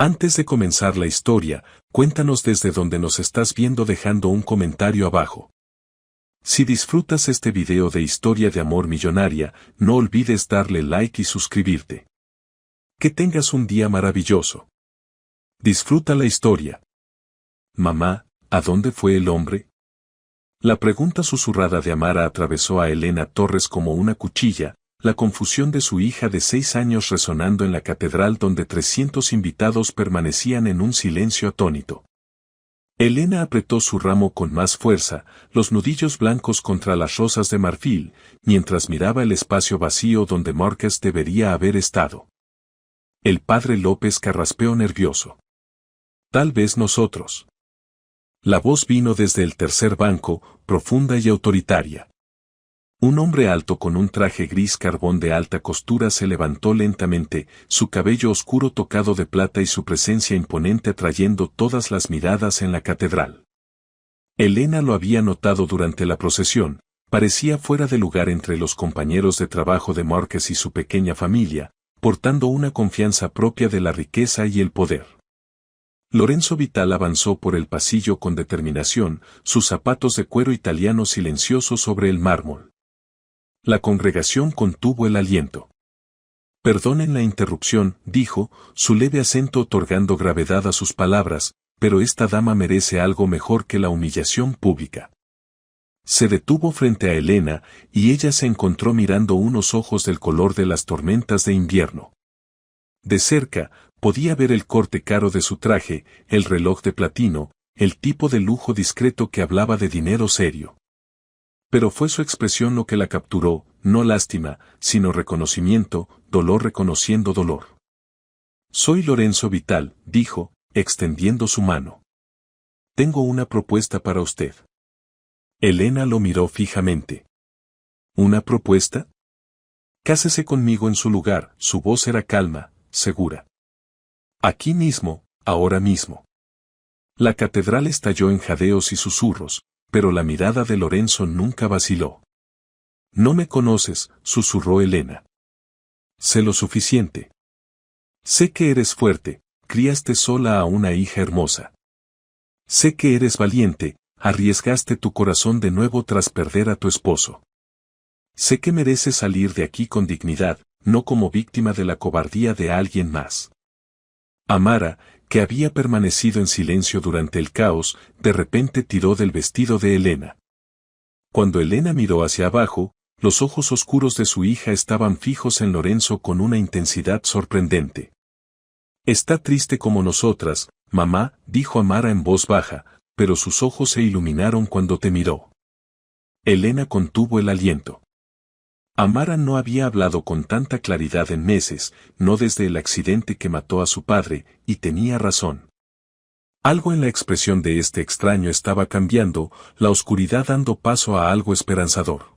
Antes de comenzar la historia, cuéntanos desde dónde nos estás viendo dejando un comentario abajo. Si disfrutas este video de historia de amor millonaria, no olvides darle like y suscribirte. Que tengas un día maravilloso. Disfruta la historia. Mamá, ¿a dónde fue el hombre? La pregunta susurrada de Amara atravesó a Elena Torres como una cuchilla, la confusión de su hija de 6 años resonando en la catedral donde 300 invitados permanecían en un silencio atónito. Elena apretó su ramo con más fuerza, los nudillos blancos contra las rosas de marfil, mientras miraba el espacio vacío donde Márquez debería haber estado. El padre López carraspeó nervioso. Tal vez nosotros. La voz vino desde el tercer banco, profunda y autoritaria. Un hombre alto con un traje gris carbón de alta costura se levantó lentamente, su cabello oscuro tocado de plata y su presencia imponente atrayendo todas las miradas en la catedral. Elena lo había notado durante la procesión, parecía fuera de lugar entre los compañeros de trabajo de Márquez y su pequeña familia, portando una confianza propia de la riqueza y el poder. Lorenzo Vital avanzó por el pasillo con determinación, sus zapatos de cuero italiano silenciosos sobre el mármol. La congregación contuvo el aliento. Perdonen la interrupción, dijo, su leve acento otorgando gravedad a sus palabras, pero esta dama merece algo mejor que la humillación pública. Se detuvo frente a Elena, y ella se encontró mirando unos ojos del color de las tormentas de invierno. De cerca, podía ver el corte caro de su traje, el reloj de platino, el tipo de lujo discreto que hablaba de dinero serio. Pero fue su expresión lo que la capturó, no lástima, sino reconocimiento, dolor reconociendo dolor. Soy Lorenzo Vital, dijo, extendiendo su mano. Tengo una propuesta para usted. Elena lo miró fijamente. ¿Una propuesta? Cásese conmigo en su lugar, su voz era calma, segura. Aquí mismo, ahora mismo. La catedral estalló en jadeos y susurros, pero la mirada de Lorenzo nunca vaciló. No me conoces, susurró Elena. Sé lo suficiente. Sé que eres fuerte, criaste sola a una hija hermosa. Sé que eres valiente, arriesgaste tu corazón de nuevo tras perder a tu esposo. Sé que mereces salir de aquí con dignidad, no como víctima de la cobardía de alguien más. Amara, que había permanecido en silencio durante el caos, de repente tiró del vestido de Elena. Cuando Elena miró hacia abajo, los ojos oscuros de su hija estaban fijos en Lorenzo con una intensidad sorprendente. Está triste como nosotras, mamá, dijo Amara en voz baja, pero sus ojos se iluminaron cuando te miró. Elena contuvo el aliento. Amara no había hablado con tanta claridad en meses, no desde el accidente que mató a su padre, y tenía razón. Algo en la expresión de este extraño estaba cambiando, la oscuridad dando paso a algo esperanzador.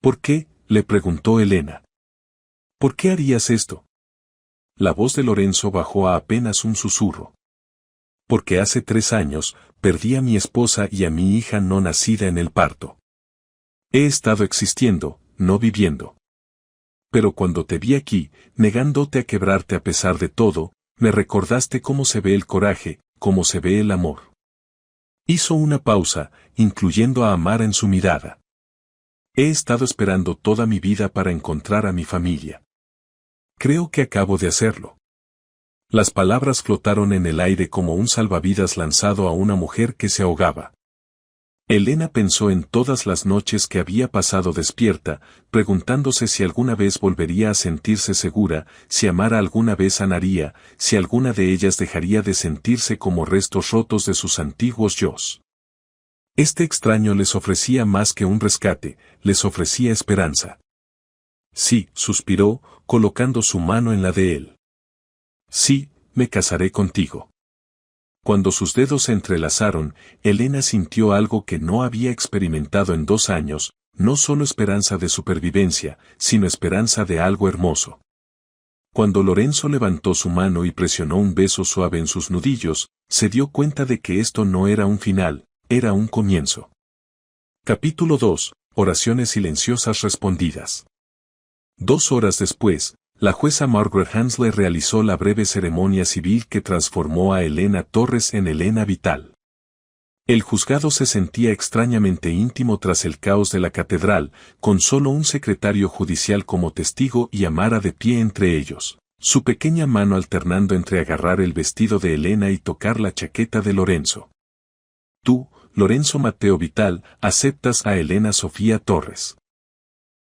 ¿Por qué?, le preguntó Elena. ¿Por qué harías esto? La voz de Lorenzo bajó a apenas un susurro. Porque hace 3 años, perdí a mi esposa y a mi hija no nacida en el parto. He estado existiendo, no viviendo. Pero cuando te vi aquí, negándote a quebrarte a pesar de todo, me recordaste cómo se ve el coraje, cómo se ve el amor. Hizo una pausa, incluyendo a Amara en su mirada. He estado esperando toda mi vida para encontrar a mi familia. Creo que acabo de hacerlo. Las palabras flotaron en el aire como un salvavidas lanzado a una mujer que se ahogaba. Elena pensó en todas las noches que había pasado despierta, preguntándose si alguna vez volvería a sentirse segura, si Amara alguna vez sanaría, si alguna de ellas dejaría de sentirse como restos rotos de sus antiguos yos. Este extraño les ofrecía más que un rescate, les ofrecía esperanza. Sí, suspiró, colocando su mano en la de él. Sí, me casaré contigo. Cuando sus dedos se entrelazaron, Elena sintió algo que no había experimentado en 2 años, no solo esperanza de supervivencia, sino esperanza de algo hermoso. Cuando Lorenzo levantó su mano y presionó un beso suave en sus nudillos, se dio cuenta de que esto no era un final, era un comienzo. Capítulo 2. Oraciones silenciosas respondidas. 2 horas después, la jueza Margaret Hansley realizó la breve ceremonia civil que transformó a Elena Torres en Elena Vital. El juzgado se sentía extrañamente íntimo tras el caos de la catedral, con solo un secretario judicial como testigo y Amara de pie entre ellos, su pequeña mano alternando entre agarrar el vestido de Elena y tocar la chaqueta de Lorenzo. Tú, Lorenzo Mateo Vital, aceptas a Elena Sofía Torres.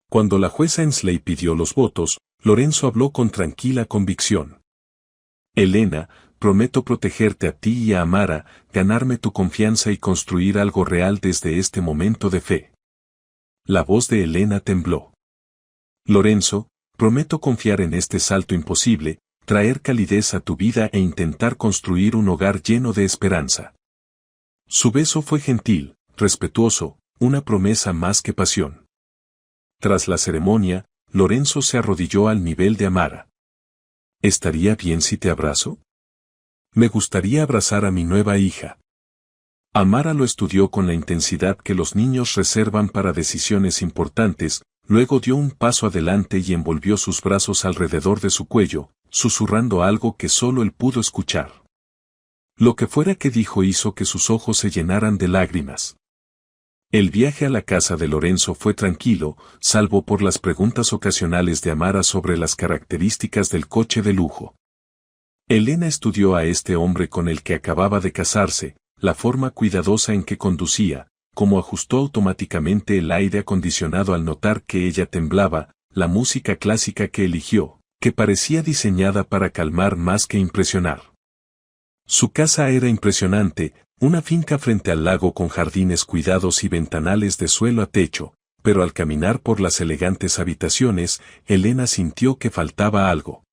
Cuando la jueza Hensley pidió los votos, Lorenzo habló con tranquila convicción. Elena, prometo protegerte a ti y a Amara, ganarme tu confianza y construir algo real desde este momento de fe. La voz de Elena tembló. Lorenzo, prometo confiar en este salto imposible, traer calidez a tu vida e intentar construir un hogar lleno de esperanza. Su beso fue gentil, respetuoso, una promesa más que pasión. Tras la ceremonia, Lorenzo se arrodilló al nivel de Amara. ¿Estaría bien si te abrazo? Me gustaría abrazar a mi nueva hija. Amara lo estudió con la intensidad que los niños reservan para decisiones importantes, luego dio un paso adelante y envolvió sus brazos alrededor de su cuello, susurrando algo que solo él pudo escuchar. Lo que fuera que dijo hizo que sus ojos se llenaran de lágrimas. El viaje a la casa de Lorenzo fue tranquilo, salvo por las preguntas ocasionales de Amara sobre las características del coche de lujo. Elena estudió a este hombre con el que acababa de casarse, la forma cuidadosa en que conducía, cómo ajustó automáticamente el aire acondicionado al notar que ella temblaba, la música clásica que eligió, que parecía diseñada para calmar más que impresionar. Su casa era impresionante, una finca frente al lago con jardines cuidados y ventanales de suelo a techo, pero al caminar por las elegantes habitaciones, Elena sintió que faltaba algo.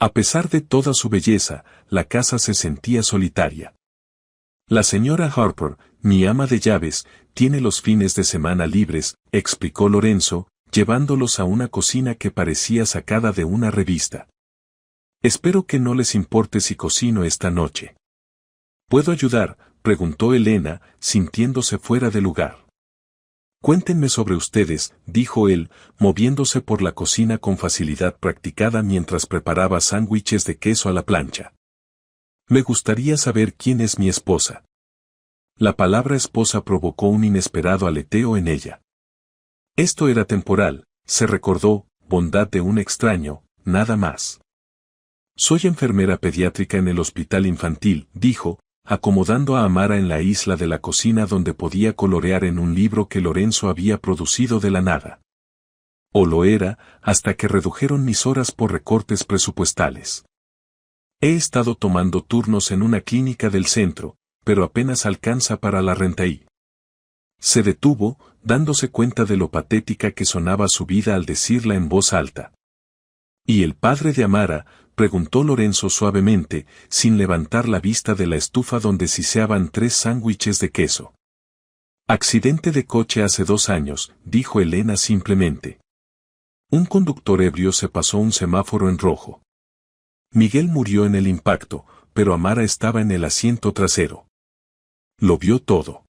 A pesar de toda su belleza, la casa se sentía solitaria. La señora Harper, mi ama de llaves, tiene los fines de semana libres, explicó Lorenzo, llevándolos a una cocina que parecía sacada de una revista. Espero que no les importe si cocino esta noche. ¿Puedo ayudar?, preguntó Elena, sintiéndose fuera de lugar. Cuéntenme sobre ustedes, dijo él, moviéndose por la cocina con facilidad practicada mientras preparaba sándwiches de queso a la plancha. Me gustaría saber quién es mi esposa. La palabra esposa provocó un inesperado aleteo en ella. Esto era temporal, se recordó, bondad de un extraño, nada más. Soy enfermera pediátrica en el hospital infantil, dijo, acomodando a Amara en la isla de la cocina donde podía colorear en un libro que Lorenzo había producido de la nada. O lo era, hasta que redujeron mis horas por recortes presupuestales. He estado tomando turnos en una clínica del centro, pero apenas alcanza para la renta y... Se detuvo, dándose cuenta de lo patética que sonaba su vida al decirla en voz alta. ¿Y el padre de Amara?, preguntó Lorenzo suavemente, sin levantar la vista de la estufa donde siseaban 3 sándwiches de queso. Accidente de coche hace 2 años, dijo Elena simplemente. Un conductor ebrio se pasó un semáforo en rojo. Miguel murió en el impacto, pero Amara estaba en el asiento trasero. Lo vio todo.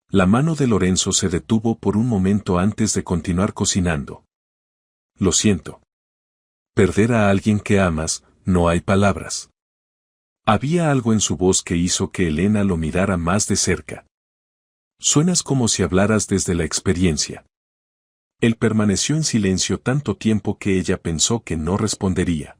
La mano de Lorenzo se detuvo por un momento antes de continuar cocinando. Lo siento. Perder a alguien que amas, no hay palabras. Había algo en su voz que hizo que Elena lo mirara más de cerca. Suenas como si hablaras desde la experiencia. Él permaneció en silencio tanto tiempo que ella pensó que no respondería.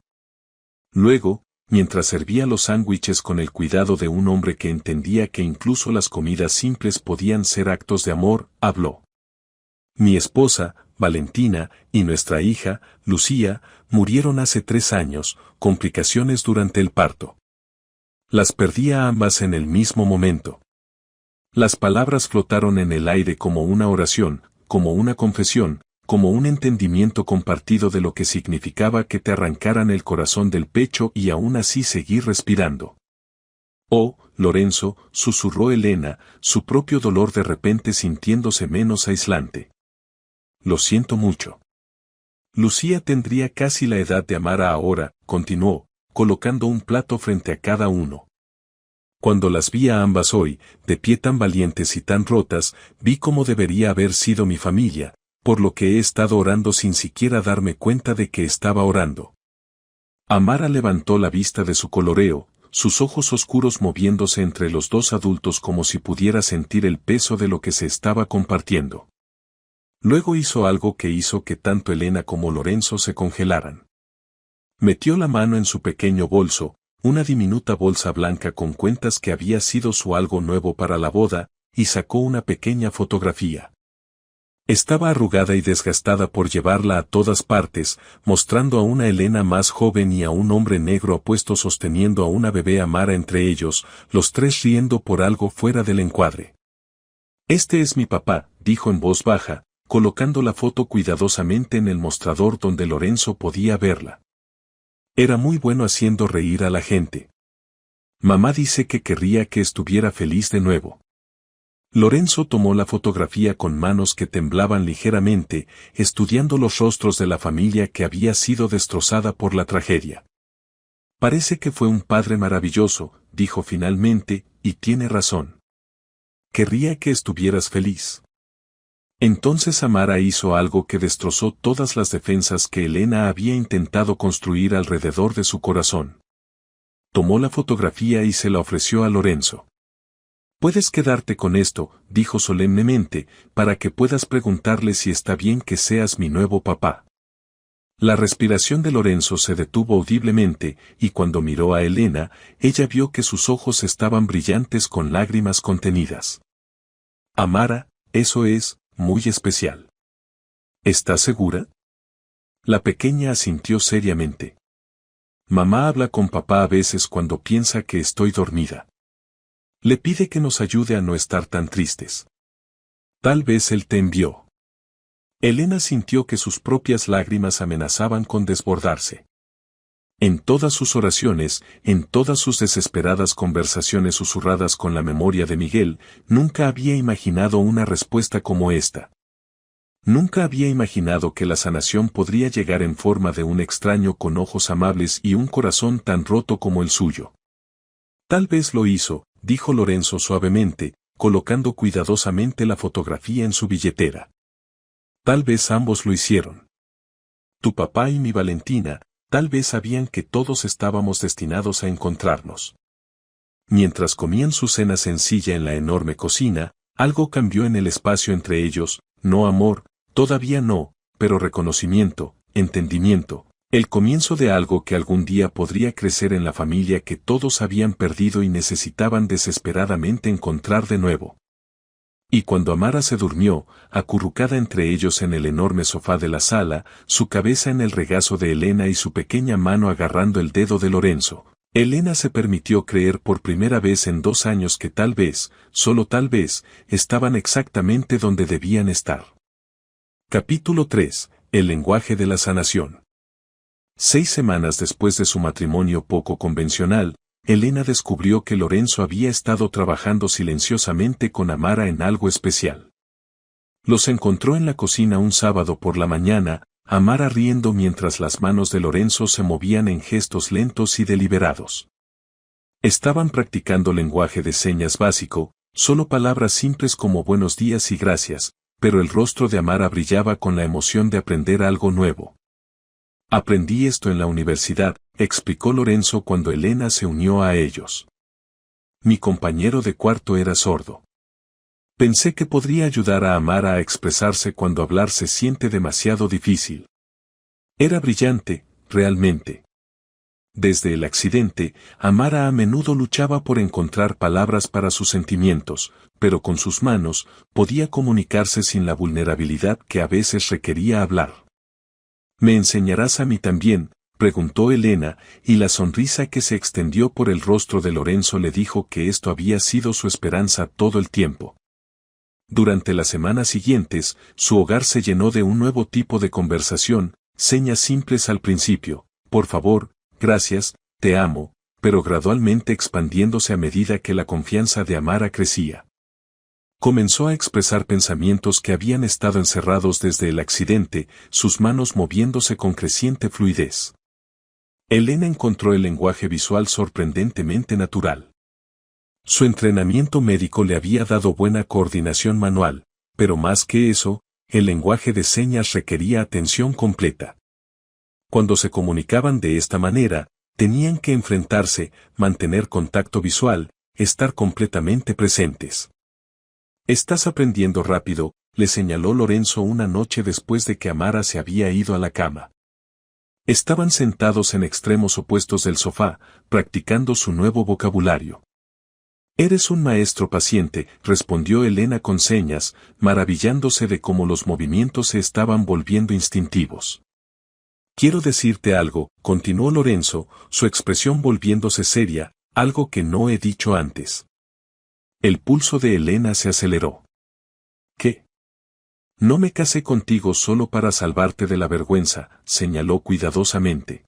Luego, mientras servía los sándwiches con el cuidado de un hombre que entendía que incluso las comidas simples podían ser actos de amor, habló. Mi esposa, Valentina, y nuestra hija, Lucía, murieron hace 3 años, complicaciones durante el parto. Las perdí a ambas en el mismo momento. Las palabras flotaron en el aire como una oración, como una confesión, como un entendimiento compartido de lo que significaba que te arrancaran el corazón del pecho y aún así seguir respirando. Oh, Lorenzo, susurró Elena, su propio dolor de repente sintiéndose menos aislante. Lo siento mucho. Lucía tendría casi la edad de Amara ahora, continuó, colocando un plato frente a cada uno. Cuando las vi a ambas hoy, de pie tan valientes y tan rotas, vi cómo debería haber sido mi familia, por lo que he estado orando sin siquiera darme cuenta de que estaba orando. Amara levantó la vista de su coloreo, sus ojos oscuros moviéndose entre los dos adultos como si pudiera sentir el peso de lo que se estaba compartiendo. Luego hizo algo que hizo que tanto Elena como Lorenzo se congelaran. Metió la mano en su pequeño bolso, una diminuta bolsa blanca con cuentas que había sido su algo nuevo para la boda, y sacó una pequeña fotografía. Estaba arrugada y desgastada por llevarla a todas partes, mostrando a una Elena más joven y a un hombre negro apuesto sosteniendo a una bebé Amara entre ellos, los tres riendo por algo fuera del encuadre. «Este es mi papá», dijo en voz baja, colocando la foto cuidadosamente en el mostrador donde Lorenzo podía verla. Era muy bueno haciendo reír a la gente. Mamá dice que querría que estuviera feliz de nuevo. Lorenzo tomó la fotografía con manos que temblaban ligeramente, estudiando los rostros de la familia que había sido destrozada por la tragedia. «Parece que fue un padre maravilloso», dijo finalmente, «y tiene razón. Querría que estuvieras feliz». Entonces Amara hizo algo que destrozó todas las defensas que Elena había intentado construir alrededor de su corazón. Tomó la fotografía y se la ofreció a Lorenzo. «Puedes quedarte con esto», dijo solemnemente, «para que puedas preguntarle si está bien que seas mi nuevo papá». La respiración de Lorenzo se detuvo audiblemente, y cuando miró a Elena, ella vio que sus ojos estaban brillantes con lágrimas contenidas. «Amara, eso es muy especial». «¿Estás segura?». La pequeña asintió seriamente. «Mamá habla con papá a veces cuando piensa que estoy dormida. Le pide que nos ayude a no estar tan tristes. Tal vez él te envió». Elena sintió que sus propias lágrimas amenazaban con desbordarse. En todas sus oraciones, en todas sus desesperadas conversaciones susurradas con la memoria de Miguel, nunca había imaginado una respuesta como esta. Nunca había imaginado que la sanación podría llegar en forma de un extraño con ojos amables y un corazón tan roto como el suyo. «Tal vez lo hizo», dijo Lorenzo suavemente, colocando cuidadosamente la fotografía en su billetera. «Tal vez ambos lo hicieron. Tu papá y mi Valentina, tal vez sabían que todos estábamos destinados a encontrarnos». Mientras comían su cena sencilla en la enorme cocina, algo cambió en el espacio entre ellos, no amor, todavía no, pero reconocimiento, entendimiento, el comienzo de algo que algún día podría crecer en la familia que todos habían perdido y necesitaban desesperadamente encontrar de nuevo. Y cuando Amara se durmió, acurrucada entre ellos en el enorme sofá de la sala, su cabeza en el regazo de Elena y su pequeña mano agarrando el dedo de Lorenzo, Elena se permitió creer por primera vez en 2 años que tal vez, solo tal vez, estaban exactamente donde debían estar. Capítulo 3. El lenguaje de la sanación. 6 semanas después de su matrimonio poco convencional, Elena descubrió que Lorenzo había estado trabajando silenciosamente con Amara en algo especial. Los encontró en la cocina un sábado por la mañana, Amara riendo mientras las manos de Lorenzo se movían en gestos lentos y deliberados. Estaban practicando lenguaje de señas básico, solo palabras simples como buenos días y gracias, pero el rostro de Amara brillaba con la emoción de aprender algo nuevo. «Aprendí esto en la universidad», explicó Lorenzo cuando Elena se unió a ellos. «Mi compañero de cuarto era sordo. Pensé que podría ayudar a Amara a expresarse cuando hablar se siente demasiado difícil. Era brillante, realmente». Desde el accidente, Amara a menudo luchaba por encontrar palabras para sus sentimientos, pero con sus manos, podía comunicarse sin la vulnerabilidad que a veces requería hablar. «¿Me enseñarás a mí también?», preguntó Elena, y la sonrisa que se extendió por el rostro de Lorenzo le dijo que esto había sido su esperanza todo el tiempo. Durante las semanas siguientes, su hogar se llenó de un nuevo tipo de conversación, señas simples al principio, «por favor», «gracias», «te amo», pero gradualmente expandiéndose a medida que la confianza de Amara crecía. Comenzó a expresar pensamientos que habían estado encerrados desde el accidente, sus manos moviéndose con creciente fluidez. Elena encontró el lenguaje visual sorprendentemente natural. Su entrenamiento médico le había dado buena coordinación manual, pero más que eso, el lenguaje de señas requería atención completa. Cuando se comunicaban de esta manera, tenían que enfrentarse, mantener contacto visual, estar completamente presentes. «Estás aprendiendo rápido», le señaló Lorenzo una noche después de que Amara se había ido a la cama. Estaban sentados en extremos opuestos del sofá, practicando su nuevo vocabulario. «Eres un maestro paciente», respondió Elena con señas, maravillándose de cómo los movimientos se estaban volviendo instintivos. «Quiero decirte algo», continuó Lorenzo, su expresión volviéndose seria, «algo que no he dicho antes». El pulso de Elena se aceleró. «¿Qué?» «No me casé contigo solo para salvarte de la vergüenza», señaló cuidadosamente.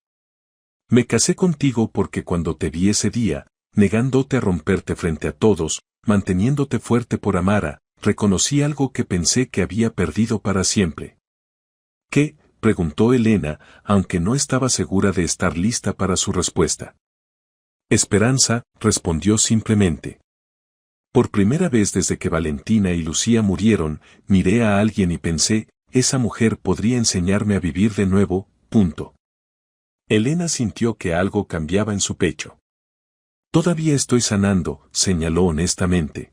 «Me casé contigo porque cuando te vi ese día, negándote a romperte frente a todos, manteniéndote fuerte por Amara, reconocí algo que pensé que había perdido para siempre». «¿Qué?», preguntó Elena, aunque no estaba segura de estar lista para su respuesta. «Esperanza», respondió simplemente. «Por primera vez desde que Valentina y Lucía murieron, miré a alguien y pensé, esa mujer podría enseñarme a vivir de nuevo, punto». Elena sintió que algo cambiaba en su pecho. «Todavía estoy sanando», señaló honestamente.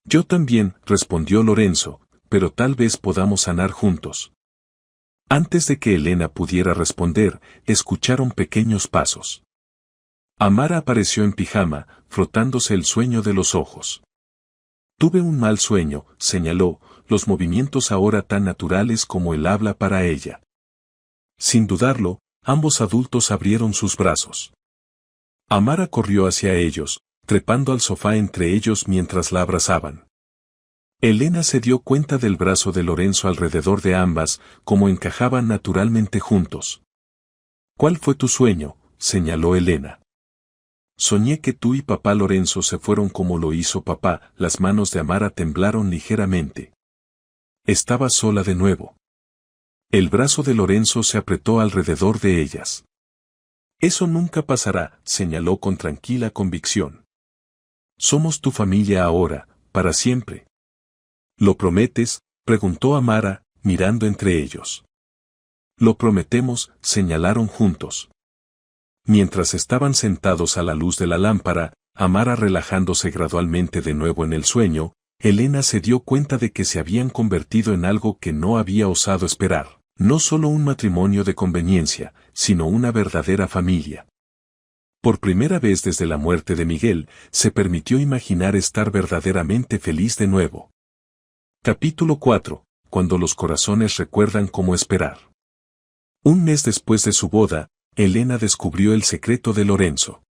«Yo también», respondió Lorenzo, «pero tal vez podamos sanar juntos». Antes de que Elena pudiera responder, escucharon pequeños pasos. Amara apareció en pijama, frotándose el sueño de los ojos. «Tuve un mal sueño», señaló, los movimientos ahora tan naturales como el habla para ella. Sin dudarlo, ambos adultos abrieron sus brazos. Amara corrió hacia ellos, trepando al sofá entre ellos mientras la abrazaban. Elena se dio cuenta del brazo de Lorenzo alrededor de ambas, como encajaban naturalmente juntos. «¿Cuál fue tu sueño?», señaló Elena. «Soñé que tú y papá Lorenzo se fueron como lo hizo papá», las manos de Amara temblaron ligeramente. Estaba sola de nuevo. El brazo de Lorenzo se apretó alrededor de ellas. «Eso nunca pasará», señaló con tranquila convicción. «Somos tu familia ahora, para siempre». «¿Lo prometes?», preguntó Amara, mirando entre ellos. «Lo prometemos», señalaron juntos. Mientras estaban sentados a la luz de la lámpara, Amara relajándose gradualmente de nuevo en el sueño, Elena se dio cuenta de que se habían convertido en algo que no había osado esperar, no solo un matrimonio de conveniencia, sino una verdadera familia. Por primera vez desde la muerte de Miguel, se permitió imaginar estar verdaderamente feliz de nuevo. Capítulo 4. Cuando los corazones recuerdan cómo esperar. Un mes después de su boda, Elena descubrió el secreto de Lorenzo.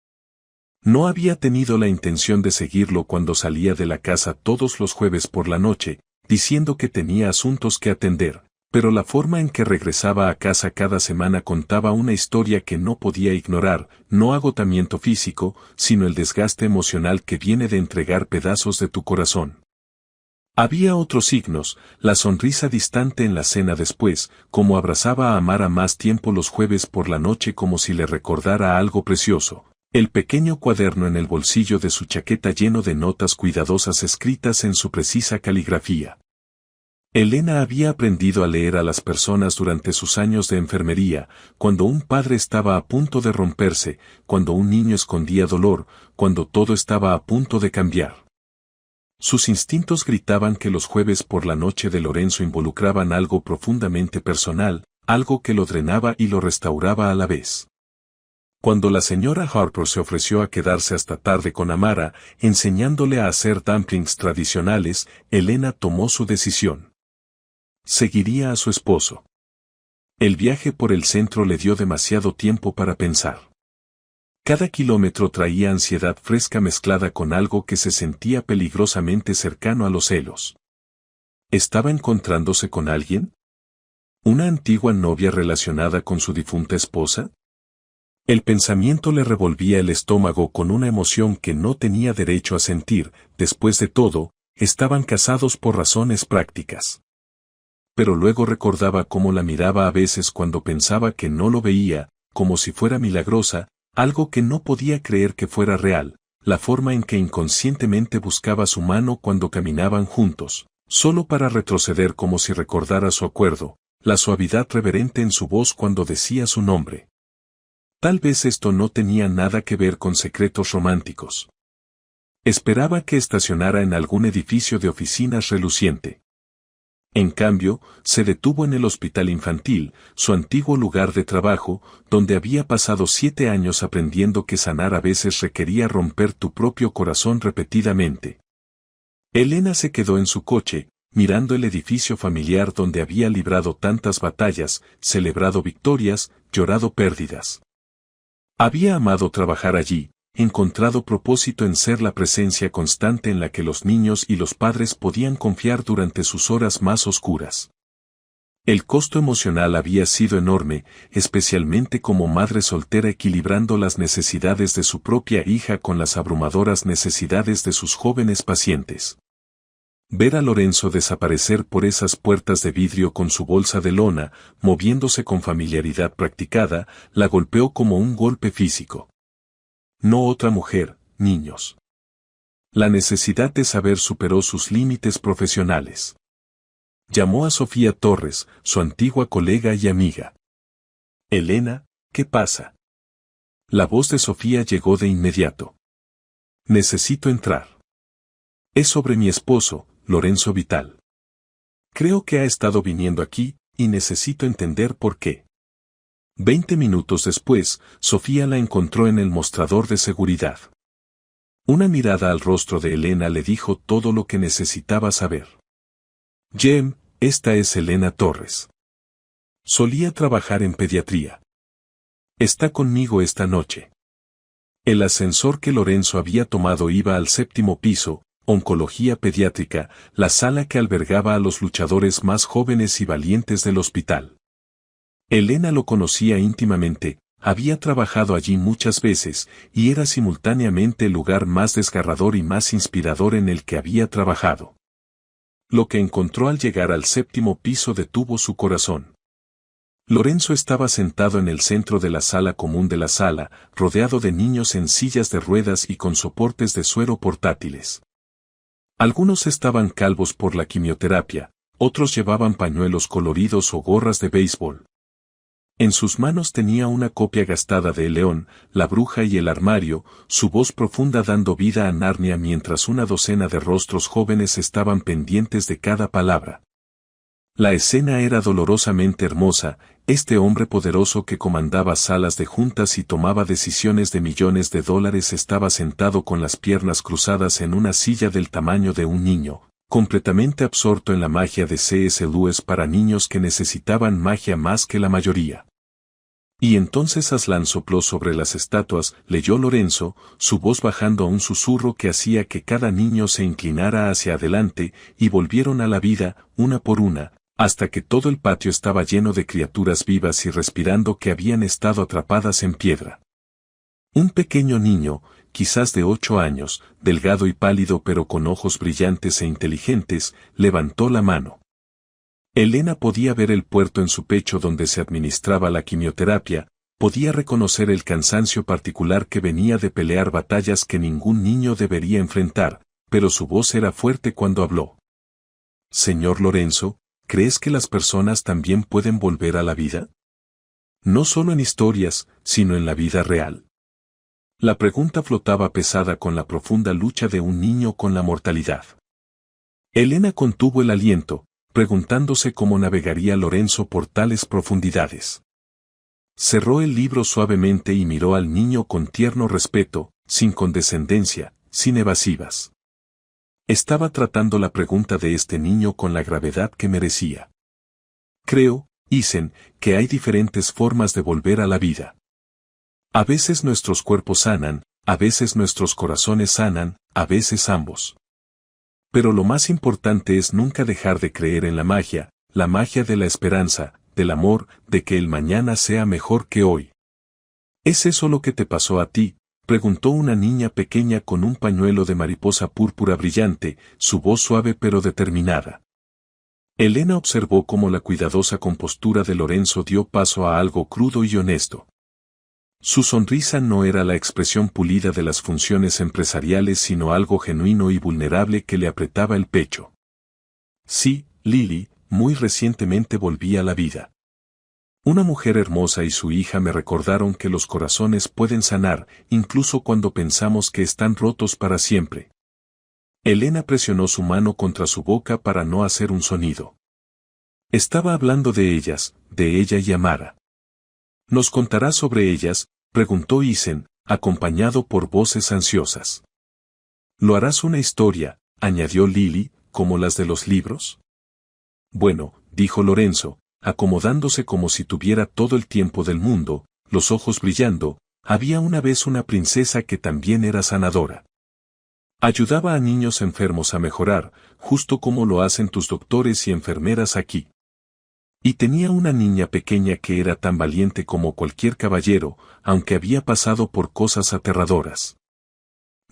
No había tenido la intención de seguirlo cuando salía de la casa todos los jueves por la noche, diciendo que tenía asuntos que atender, pero la forma en que regresaba a casa cada semana contaba una historia que no podía ignorar, no agotamiento físico, sino el desgaste emocional que viene de entregar pedazos de tu corazón. Había otros signos, la sonrisa distante en la cena después, como abrazaba a Amara más tiempo los jueves por la noche como si le recordara algo precioso, el pequeño cuaderno en el bolsillo de su chaqueta lleno de notas cuidadosas escritas en su precisa caligrafía. Elena había aprendido a leer a las personas durante sus años de enfermería, cuando un padre estaba a punto de romperse, cuando un niño escondía dolor, cuando todo estaba a punto de cambiar. Sus instintos gritaban que los jueves por la noche de Lorenzo involucraban algo profundamente personal, algo que lo drenaba y lo restauraba a la vez. Cuando la señora Harper se ofreció a quedarse hasta tarde con Amara, enseñándole a hacer dumplings tradicionales, Elena tomó su decisión. Seguiría a su esposo. El viaje por el centro le dio demasiado tiempo para pensar. Cada kilómetro traía ansiedad fresca mezclada con algo que se sentía peligrosamente cercano a los celos. ¿Estaba encontrándose con alguien? ¿Una antigua novia relacionada con su difunta esposa? El pensamiento le revolvía el estómago con una emoción que no tenía derecho a sentir. Después de todo, estaban casados por razones prácticas. Pero luego recordaba cómo la miraba a veces cuando pensaba que no lo veía, como si fuera milagrosa, algo que no podía creer que fuera real, la forma en que inconscientemente buscaba su mano cuando caminaban juntos, solo para retroceder como si recordara su acuerdo, la suavidad reverente en su voz cuando decía su nombre. Tal vez esto no tenía nada que ver con secretos románticos. Esperaba que estacionara en algún edificio de oficinas reluciente. En cambio, se detuvo en el hospital infantil, su antiguo lugar de trabajo, donde había pasado 7 años aprendiendo que sanar a veces requería romper tu propio corazón repetidamente. Elena se quedó en su coche, mirando el edificio familiar donde había librado tantas batallas, celebrado victorias, llorado pérdidas. Había amado trabajar allí, encontrado propósito en ser la presencia constante en la que los niños y los padres podían confiar durante sus horas más oscuras. El costo emocional había sido enorme, especialmente como madre soltera equilibrando las necesidades de su propia hija con las abrumadoras necesidades de sus jóvenes pacientes. Ver a Lorenzo desaparecer por esas puertas de vidrio con su bolsa de lona, moviéndose con familiaridad practicada, la golpeó como un golpe físico. No otra mujer, niños. La necesidad de saber superó sus límites profesionales. Llamó a Sofía Torres, su antigua colega y amiga. Elena, ¿qué pasa? La voz de Sofía llegó de inmediato. Necesito entrar. Es sobre mi esposo, Lorenzo Vital. Creo que ha estado viniendo aquí, y necesito entender por qué. 20 minutos después, Sofía la encontró en el mostrador de seguridad. Una mirada al rostro de Elena le dijo todo lo que necesitaba saber. Jem, esta es Elena Torres. Solía trabajar en pediatría. Está conmigo esta noche. El ascensor que Lorenzo había tomado iba al 7º piso, oncología pediátrica, la sala que albergaba a los luchadores más jóvenes y valientes del hospital. Elena lo conocía íntimamente, había trabajado allí muchas veces, y era simultáneamente el lugar más desgarrador y más inspirador en el que había trabajado. Lo que encontró al llegar al 7º piso detuvo su corazón. Lorenzo estaba sentado en el centro de la sala común de la sala, rodeado de niños en sillas de ruedas y con soportes de suero portátiles. Algunos estaban calvos por la quimioterapia, otros llevaban pañuelos coloridos o gorras de béisbol. En sus manos tenía una copia gastada de El León, la Bruja y el Armario, su voz profunda dando vida a Narnia mientras una docena de rostros jóvenes estaban pendientes de cada palabra. La escena era dolorosamente hermosa, este hombre poderoso que comandaba salas de juntas y tomaba decisiones de millones de dólares estaba sentado con las piernas cruzadas en una silla del tamaño de un niño, completamente absorto en la magia de C.S. Lewis para niños que necesitaban magia más que la mayoría. Y entonces Aslan sopló sobre las estatuas, leyó Lorenzo, su voz bajando a un susurro que hacía que cada niño se inclinara hacia adelante, y volvieron a la vida, una por una, hasta que todo el patio estaba lleno de criaturas vivas y respirando que habían estado atrapadas en piedra. Un pequeño niño, quizás de 8 años, delgado y pálido pero con ojos brillantes e inteligentes, levantó la mano. Elena podía ver el puerto en su pecho donde se administraba la quimioterapia, podía reconocer el cansancio particular que venía de pelear batallas que ningún niño debería enfrentar, pero su voz era fuerte cuando habló. Señor Lorenzo, ¿crees que las personas también pueden volver a la vida? No solo en historias, sino en la vida real. La pregunta flotaba pesada con la profunda lucha de un niño con la mortalidad. Elena contuvo el aliento, preguntándose cómo navegaría Lorenzo por tales profundidades. Cerró el libro suavemente y miró al niño con tierno respeto, sin condescendencia, sin evasivas. Estaba tratando la pregunta de este niño con la gravedad que merecía. Creo, Isen, que hay diferentes formas de volver a la vida. A veces nuestros cuerpos sanan, a veces nuestros corazones sanan, a veces ambos. Pero lo más importante es nunca dejar de creer en la magia de la esperanza, del amor, de que el mañana sea mejor que hoy. ¿Es eso lo que te pasó a ti? Preguntó una niña pequeña con un pañuelo de mariposa púrpura brillante, su voz suave pero determinada. Elena observó cómo la cuidadosa compostura de Lorenzo dio paso a algo crudo y honesto. Su sonrisa no era la expresión pulida de las funciones empresariales sino algo genuino y vulnerable que le apretaba el pecho. Sí, Lily, muy recientemente volví a la vida. Una mujer hermosa y su hija me recordaron que los corazones pueden sanar, incluso cuando pensamos que están rotos para siempre. Elena presionó su mano contra su boca para no hacer un sonido. Estaba hablando de ellas, de ella y Amara. ¿Nos contará sobre ellas?, preguntó Isen, acompañado por voces ansiosas. ¿Lo harás una historia?, añadió Lily, como las de los libros? Bueno, dijo Lorenzo, acomodándose como si tuviera todo el tiempo del mundo, los ojos brillando. Había una vez una princesa que también era sanadora. Ayudaba a niños enfermos a mejorar, justo como lo hacen tus doctores y enfermeras aquí. Y tenía una niña pequeña que era tan valiente como cualquier caballero, aunque había pasado por cosas aterradoras.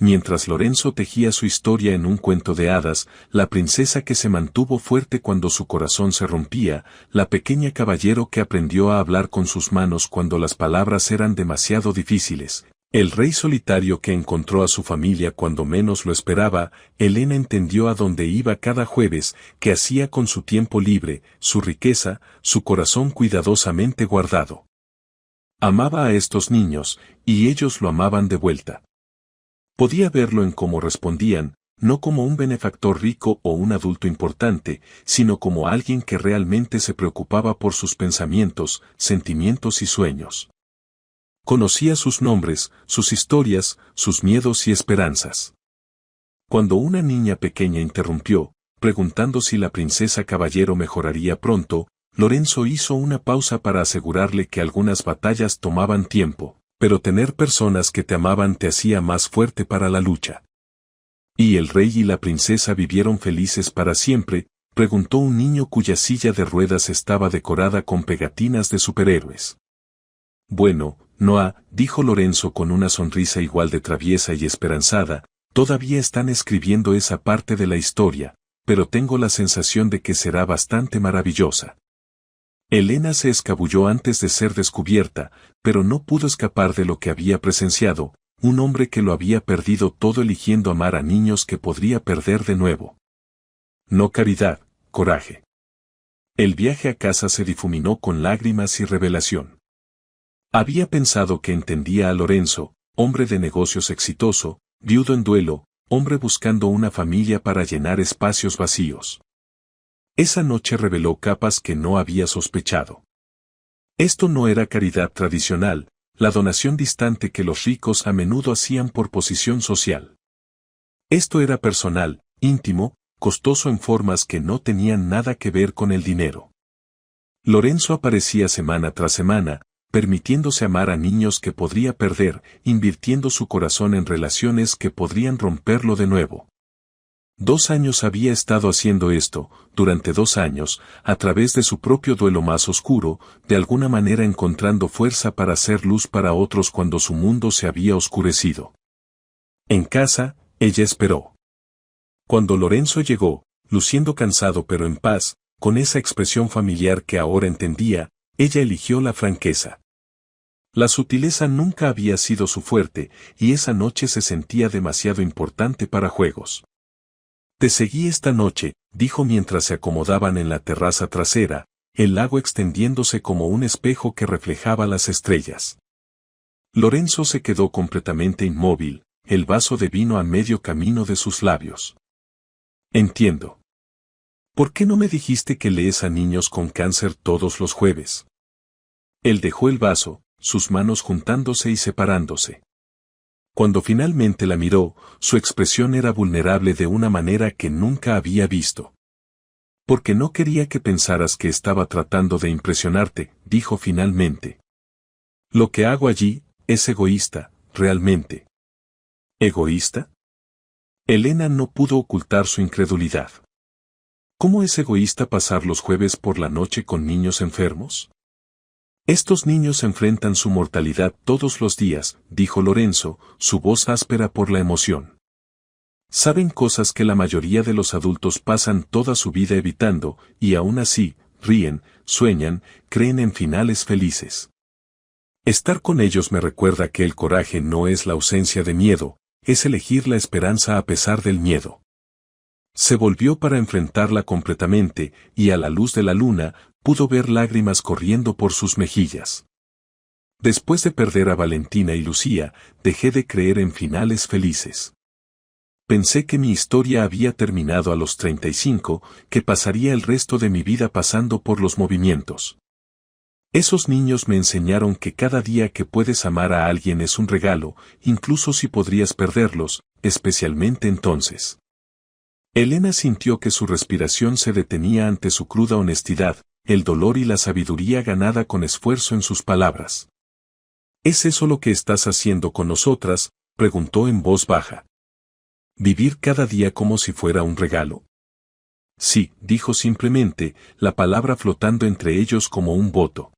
Mientras Lorenzo tejía su historia en un cuento de hadas, la princesa que se mantuvo fuerte cuando su corazón se rompía, la pequeña caballero que aprendió a hablar con sus manos cuando las palabras eran demasiado difíciles, el rey solitario que encontró a su familia cuando menos lo esperaba. Elena entendió a dónde iba cada jueves, qué hacía con su tiempo libre, su riqueza, su corazón cuidadosamente guardado. Amaba a estos niños, y ellos lo amaban de vuelta. Podía verlo en cómo respondían, no como un benefactor rico o un adulto importante, sino como alguien que realmente se preocupaba por sus pensamientos, sentimientos y sueños. Conocía sus nombres, sus historias, sus miedos y esperanzas. Cuando una niña pequeña interrumpió, preguntando si la princesa caballero mejoraría pronto, Lorenzo hizo una pausa para asegurarle que algunas batallas tomaban tiempo, pero tener personas que te amaban te hacía más fuerte para la lucha. ¿Y el rey y la princesa vivieron felices para siempre?, preguntó un niño cuya silla de ruedas estaba decorada con pegatinas de superhéroes. Bueno, Noah, dijo Lorenzo con una sonrisa igual de traviesa y esperanzada, todavía están escribiendo esa parte de la historia, pero tengo la sensación de que será bastante maravillosa. Elena se escabulló antes de ser descubierta, pero no pudo escapar de lo que había presenciado, un hombre que lo había perdido todo eligiendo amar a niños que podría perder de nuevo. No caridad, coraje. El viaje a casa se difuminó con lágrimas y revelación. Había pensado que entendía a Lorenzo, hombre de negocios exitoso, viudo en duelo, hombre buscando una familia para llenar espacios vacíos. Esa noche reveló capas que no había sospechado. Esto no era caridad tradicional, la donación distante que los ricos a menudo hacían por posición social. Esto era personal, íntimo, costoso en formas que no tenían nada que ver con el dinero. Lorenzo aparecía semana tras semana, permitiéndose amar a niños que podría perder, invirtiendo su corazón en relaciones que podrían romperlo de nuevo. 2 años había estado haciendo esto, durante 2 años, a través de su propio duelo más oscuro, de alguna manera encontrando fuerza para hacer luz para otros cuando su mundo se había oscurecido. En casa, ella esperó. Cuando Lorenzo llegó, luciendo cansado pero en paz, con esa expresión familiar que ahora entendía, ella eligió la franqueza. La sutileza nunca había sido su fuerte, y esa noche se sentía demasiado importante para juegos. Te seguí esta noche, dijo mientras se acomodaban en la terraza trasera, el lago extendiéndose como un espejo que reflejaba las estrellas. Lorenzo se quedó completamente inmóvil, el vaso de vino a medio camino de sus labios. Entiendo. ¿Por qué no me dijiste que lees a niños con cáncer todos los jueves? Él dejó el vaso, sus manos juntándose y separándose. Cuando finalmente la miró, su expresión era vulnerable de una manera que nunca había visto. Porque no quería que pensaras que estaba tratando de impresionarte, dijo finalmente. Lo que hago allí, es egoísta, realmente. ¿Egoísta? Elena no pudo ocultar su incredulidad. ¿Cómo es egoísta pasar los jueves por la noche con niños enfermos? Estos niños enfrentan su mortalidad todos los días, dijo Lorenzo, su voz áspera por la emoción. Saben cosas que la mayoría de los adultos pasan toda su vida evitando, y aún así, ríen, sueñan, creen en finales felices. Estar con ellos me recuerda que el coraje no es la ausencia de miedo, es elegir la esperanza a pesar del miedo. Se volvió para enfrentarla completamente, y a la luz de la luna, pudo ver lágrimas corriendo por sus mejillas. Después de perder a Valentina y Lucía, dejé de creer en finales felices. Pensé que mi historia había terminado a los 35, que pasaría el resto de mi vida pasando por los movimientos. Esos niños me enseñaron que cada día que puedes amar a alguien es un regalo, incluso si podrías perderlos, especialmente entonces. Elena sintió que su respiración se detenía ante su cruda honestidad, el dolor y la sabiduría ganada con esfuerzo en sus palabras. ¿Es eso lo que estás haciendo con nosotras?, preguntó en voz baja. ¿Vivir cada día como si fuera un regalo? Sí, dijo simplemente, la palabra flotando entre ellos como un voto.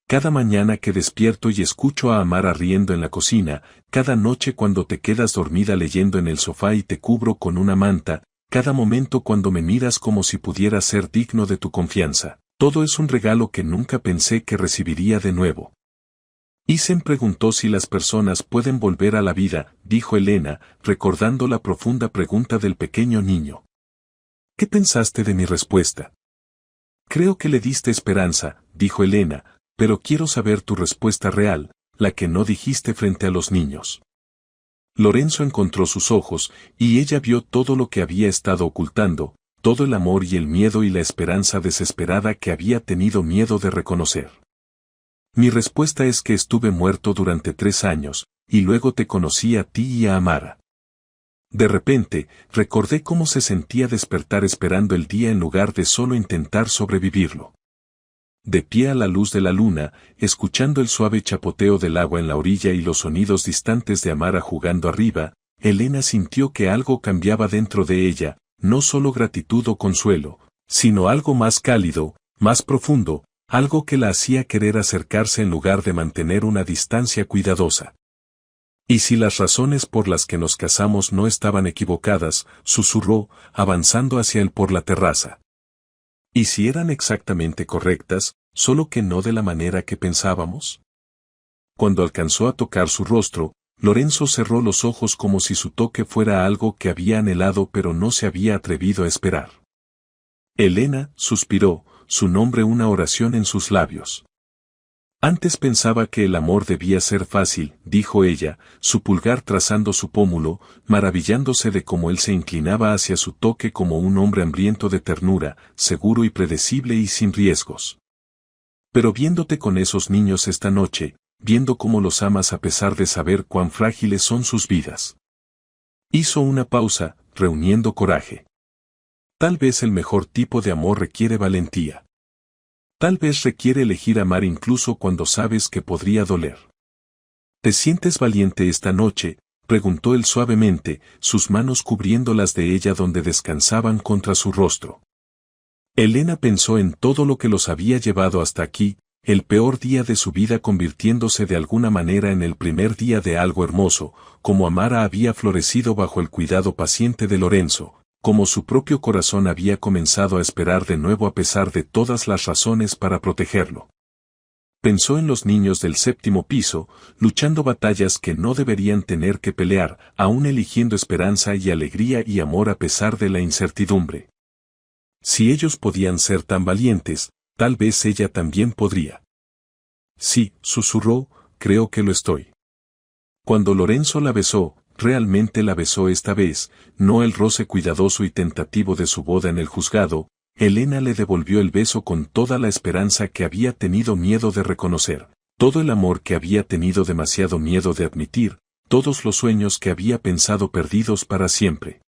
Cada mañana que despierto y escucho a Amara riendo en la cocina, cada noche cuando te quedas dormida leyendo en el sofá y te cubro con una manta, cada momento cuando me miras como si pudiera ser digno de tu confianza, todo es un regalo que nunca pensé que recibiría de nuevo. Isen preguntó si las personas pueden volver a la vida, dijo Elena, recordando la profunda pregunta del pequeño niño. ¿Qué pensaste de mi respuesta? Creo que le diste esperanza, dijo Elena, pero quiero saber tu respuesta real, la que no dijiste frente a los niños. Lorenzo encontró sus ojos, y ella vio todo lo que había estado ocultando, todo el amor y el miedo y la esperanza desesperada que había tenido miedo de reconocer. Mi respuesta es que estuve muerto durante 3 años, y luego te conocí a ti y a Amara. De repente, recordé cómo se sentía despertar esperando el día en lugar de solo intentar sobrevivirlo. De pie a la luz de la luna, escuchando el suave chapoteo del agua en la orilla y los sonidos distantes de Amara jugando arriba, Elena sintió que algo cambiaba dentro de ella, no solo gratitud o consuelo, sino algo más cálido, más profundo, algo que la hacía querer acercarse en lugar de mantener una distancia cuidadosa. ¿Y si las razones por las que nos casamos no estaban equivocadas?, susurró, avanzando hacia él por la terraza. ¿Y si eran exactamente correctas, solo que no de la manera que pensábamos? Cuando alcanzó a tocar su rostro, Lorenzo cerró los ojos como si su toque fuera algo que había anhelado pero no se había atrevido a esperar. Elena, suspiró, su nombre una oración en sus labios. Antes pensaba que el amor debía ser fácil, dijo ella, su pulgar trazando su pómulo, maravillándose de cómo él se inclinaba hacia su toque como un hombre hambriento de ternura, seguro y predecible y sin riesgos. Pero viéndote con esos niños esta noche, viendo cómo los amas a pesar de saber cuán frágiles son sus vidas. Hizo una pausa, reuniendo coraje. Tal vez el mejor tipo de amor requiere valentía. Tal vez requiere elegir amar incluso cuando sabes que podría doler. ¿Te sientes valiente esta noche?, preguntó él suavemente, sus manos cubriendo las de ella donde descansaban contra su rostro. Elena pensó en todo lo que los había llevado hasta aquí, el peor día de su vida convirtiéndose de alguna manera en el primer día de algo hermoso, como Amara había florecido bajo el cuidado paciente de Lorenzo, como su propio corazón había comenzado a esperar de nuevo a pesar de todas las razones para protegerlo. Pensó en los niños del 7º piso, luchando batallas que no deberían tener que pelear, aún eligiendo esperanza y alegría y amor a pesar de la incertidumbre. Si ellos podían ser tan valientes, tal vez ella también podría. Sí, susurró, creo que lo estoy. Cuando Lorenzo la besó, realmente la besó esta vez, no el roce cuidadoso y tentativo de su boda en el juzgado, Elena le devolvió el beso con toda la esperanza que había tenido miedo de reconocer, todo el amor que había tenido demasiado miedo de admitir, todos los sueños que había pensado perdidos para siempre.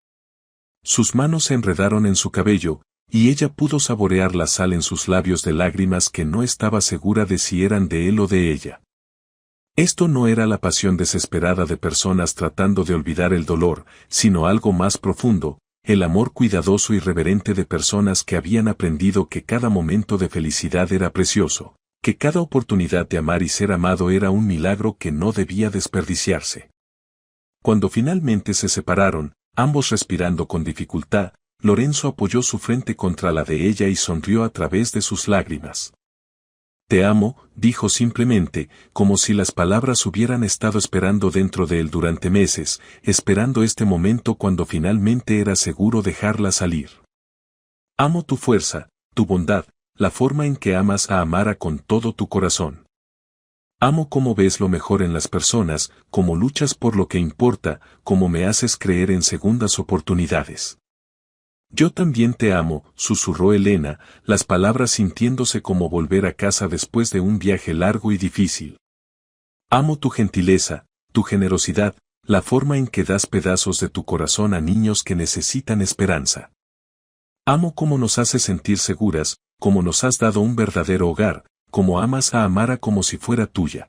Sus manos se enredaron en su cabello, y ella pudo saborear la sal en sus labios de lágrimas que no estaba segura de si eran de él o de ella. Esto no era la pasión desesperada de personas tratando de olvidar el dolor, sino algo más profundo, el amor cuidadoso y reverente de personas que habían aprendido que cada momento de felicidad era precioso, que cada oportunidad de amar y ser amado era un milagro que no debía desperdiciarse. Cuando finalmente se separaron, ambos respirando con dificultad, Lorenzo apoyó su frente contra la de ella y sonrió a través de sus lágrimas. Te amo, dijo simplemente, como si las palabras hubieran estado esperando dentro de él durante meses, esperando este momento cuando finalmente era seguro dejarla salir. Amo tu fuerza, tu bondad, la forma en que amas a Amara con todo tu corazón. Amo cómo ves lo mejor en las personas, cómo luchas por lo que importa, cómo me haces creer en segundas oportunidades. Yo también te amo, susurró Elena, las palabras sintiéndose como volver a casa después de un viaje largo y difícil. Amo tu gentileza, tu generosidad, la forma en que das pedazos de tu corazón a niños que necesitan esperanza. Amo cómo nos haces sentir seguras, cómo nos has dado un verdadero hogar, cómo amas a Amara como si fuera tuya.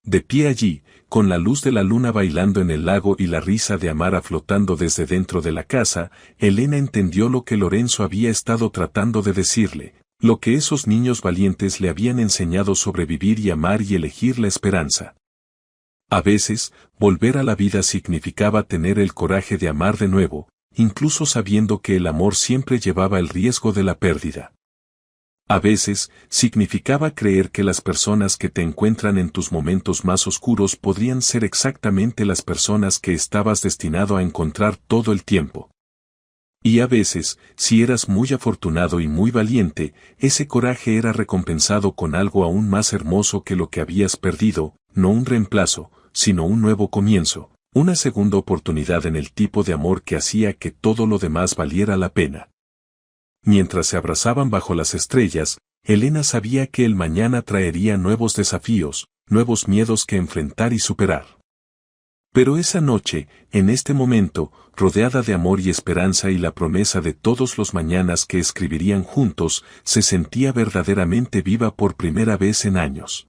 De pie allí, con la luz de la luna bailando en el lago y la risa de Amara flotando desde dentro de la casa, Elena entendió lo que Lorenzo había estado tratando de decirle, lo que esos niños valientes le habían enseñado sobre vivir y amar y elegir la esperanza. A veces, volver a la vida significaba tener el coraje de amar de nuevo, incluso sabiendo que el amor siempre llevaba el riesgo de la pérdida. A veces, significaba creer que las personas que te encuentran en tus momentos más oscuros podrían ser exactamente las personas que estabas destinado a encontrar todo el tiempo. Y a veces, si eras muy afortunado y muy valiente, ese coraje era recompensado con algo aún más hermoso que lo que habías perdido, no un reemplazo, sino un nuevo comienzo, una segunda oportunidad en el tipo de amor que hacía que todo lo demás valiera la pena. Mientras se abrazaban bajo las estrellas, Elena sabía que el mañana traería nuevos desafíos, nuevos miedos que enfrentar y superar. Pero esa noche, en este momento, rodeada de amor y esperanza y la promesa de todos los mañanas que escribirían juntos, se sentía verdaderamente viva por primera vez en años.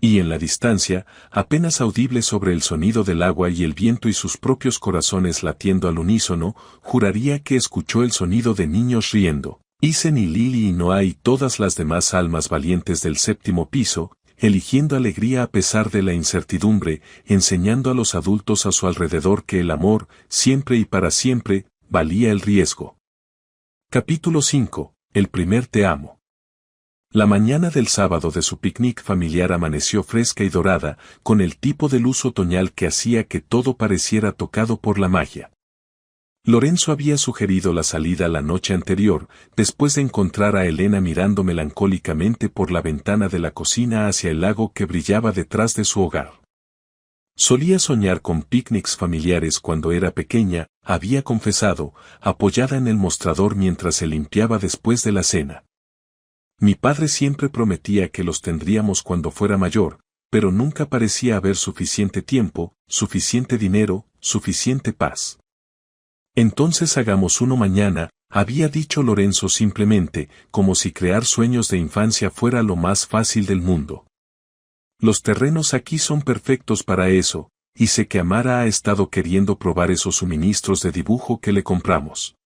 Y en la distancia, apenas audible sobre el sonido del agua y el viento y sus propios corazones latiendo al unísono, juraría que escuchó el sonido de niños riendo. Isen y Lily y Noah y todas las demás almas valientes del séptimo piso, eligiendo alegría a pesar de la incertidumbre, enseñando a los adultos a su alrededor que el amor, siempre y para siempre, valía el riesgo. Capítulo 5. El primer te amo. La mañana del sábado de su picnic familiar amaneció fresca y dorada, con el tipo de luz otoñal que hacía que todo pareciera tocado por la magia. Lorenzo había sugerido la salida la noche anterior, después de encontrar a Elena mirando melancólicamente por la ventana de la cocina hacia el lago que brillaba detrás de su hogar. Solía soñar con picnics familiares cuando era pequeña, había confesado, apoyada en el mostrador mientras se limpiaba después de la cena. Mi padre siempre prometía que los tendríamos cuando fuera mayor, pero nunca parecía haber suficiente tiempo, suficiente dinero, suficiente paz. Entonces hagamos uno mañana, había dicho Lorenzo simplemente, como si crear sueños de infancia fuera lo más fácil del mundo. Los terrenos aquí son perfectos para eso, y sé que Amara ha estado queriendo probar esos suministros de dibujo que le compramos.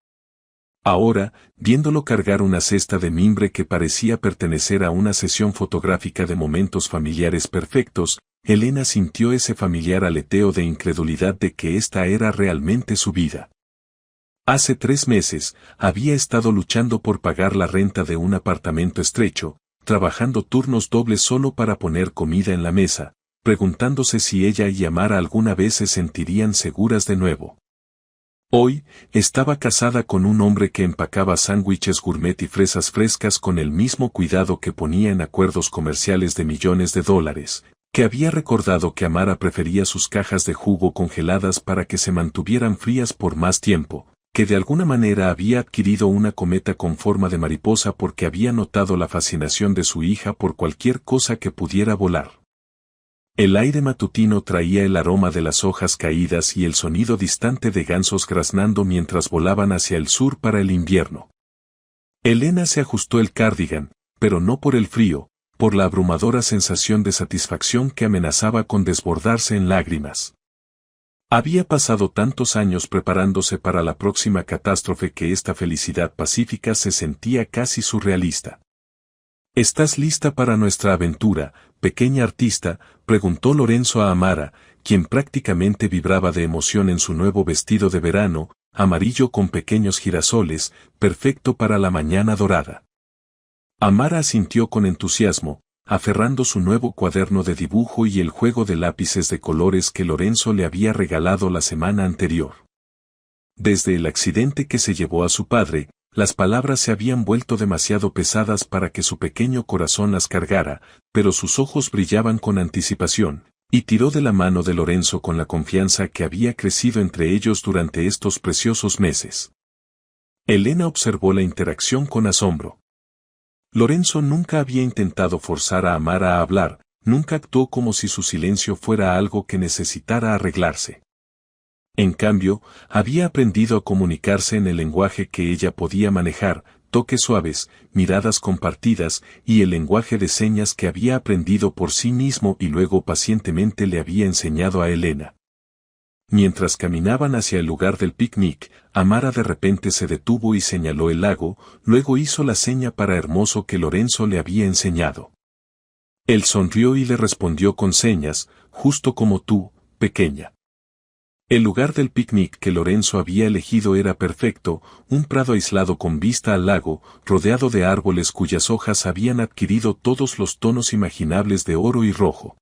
Ahora, viéndolo cargar una cesta de mimbre que parecía pertenecer a una sesión fotográfica de momentos familiares perfectos, Elena sintió ese familiar aleteo de incredulidad de que esta era realmente su vida. Hace 3 meses, había estado luchando por pagar la renta de un apartamento estrecho, trabajando turnos dobles solo para poner comida en la mesa, preguntándose si ella y Amara alguna vez se sentirían seguras de nuevo. Hoy, estaba casada con un hombre que empacaba sándwiches gourmet y fresas frescas con el mismo cuidado que ponía en acuerdos comerciales de millones de dólares, que había recordado que Amara prefería sus cajas de jugo congeladas para que se mantuvieran frías por más tiempo, que de alguna manera había adquirido una cometa con forma de mariposa porque había notado la fascinación de su hija por cualquier cosa que pudiera volar. El aire matutino traía el aroma de las hojas caídas y el sonido distante de gansos graznando mientras volaban hacia el sur para el invierno. Elena se ajustó el cardigan, pero no por el frío, por la abrumadora sensación de satisfacción que amenazaba con desbordarse en lágrimas. Había pasado tantos años preparándose para la próxima catástrofe que esta felicidad pacífica se sentía casi surrealista. ¿Estás lista para nuestra aventura, pequeña artista?, preguntó Lorenzo a Amara, quien prácticamente vibraba de emoción en su nuevo vestido de verano, amarillo con pequeños girasoles, perfecto para la mañana dorada. Amara asintió con entusiasmo, aferrando su nuevo cuaderno de dibujo y el juego de lápices de colores que Lorenzo le había regalado la semana anterior. Desde el accidente que se llevó a su padre, las palabras se habían vuelto demasiado pesadas para que su pequeño corazón las cargara, pero sus ojos brillaban con anticipación, y tiró de la mano de Lorenzo con la confianza que había crecido entre ellos durante estos preciosos meses. Elena observó la interacción con asombro. Lorenzo nunca había intentado forzar a Amara a hablar, nunca actuó como si su silencio fuera algo que necesitara arreglarse. En cambio, había aprendido a comunicarse en el lenguaje que ella podía manejar, toques suaves, miradas compartidas y el lenguaje de señas que había aprendido por sí mismo y luego pacientemente le había enseñado a Elena. Mientras caminaban hacia el lugar del picnic, Amara de repente se detuvo y señaló el lago, luego hizo la seña para Hermoso que Lorenzo le había enseñado. Él sonrió y le respondió con señas, justo como tú, pequeña. El lugar del picnic que Lorenzo había elegido era perfecto, un prado aislado con vista al lago, rodeado de árboles cuyas hojas habían adquirido todos los tonos imaginables de oro y rojo.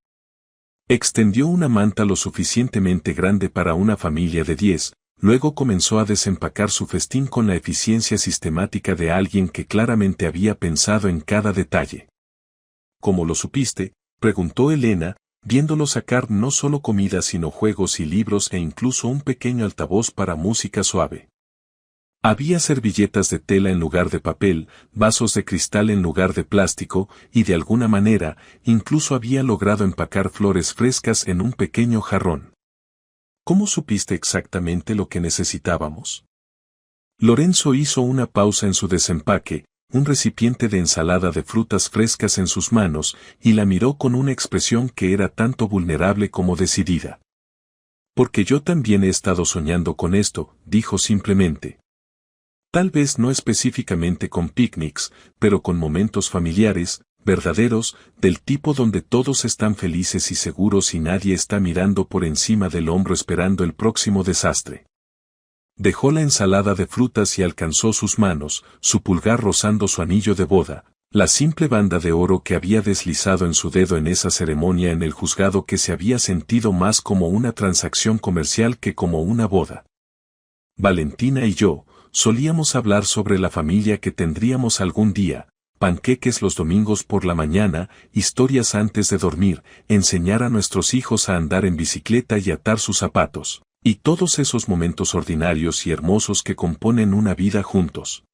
Extendió una manta lo suficientemente grande para una familia de 10, luego comenzó a desempacar su festín con la eficiencia sistemática de alguien que claramente había pensado en cada detalle. ¿Cómo lo supiste?, preguntó Elena, viéndolo sacar no solo comida sino juegos y libros e incluso un pequeño altavoz para música suave. Había servilletas de tela en lugar de papel, vasos de cristal en lugar de plástico, y de alguna manera, incluso había logrado empacar flores frescas en un pequeño jarrón. ¿Cómo supiste exactamente lo que necesitábamos? Lorenzo hizo una pausa en su desempaque, un recipiente de ensalada de frutas frescas en sus manos, y la miró con una expresión que era tanto vulnerable como decidida. Porque yo también he estado soñando con esto, dijo simplemente. Tal vez no específicamente con picnics, pero con momentos familiares, verdaderos, del tipo donde todos están felices y seguros y nadie está mirando por encima del hombro esperando el próximo desastre. Dejó la ensalada de frutas y alcanzó sus manos, su pulgar rozando su anillo de boda, la simple banda de oro que había deslizado en su dedo en esa ceremonia en el juzgado que se había sentido más como una transacción comercial que como una boda. Valentina y yo, solíamos hablar sobre la familia que tendríamos algún día, panqueques los domingos por la mañana, historias antes de dormir, enseñar a nuestros hijos a andar en bicicleta y atar sus zapatos, y todos esos momentos ordinarios y hermosos que componen una vida juntos.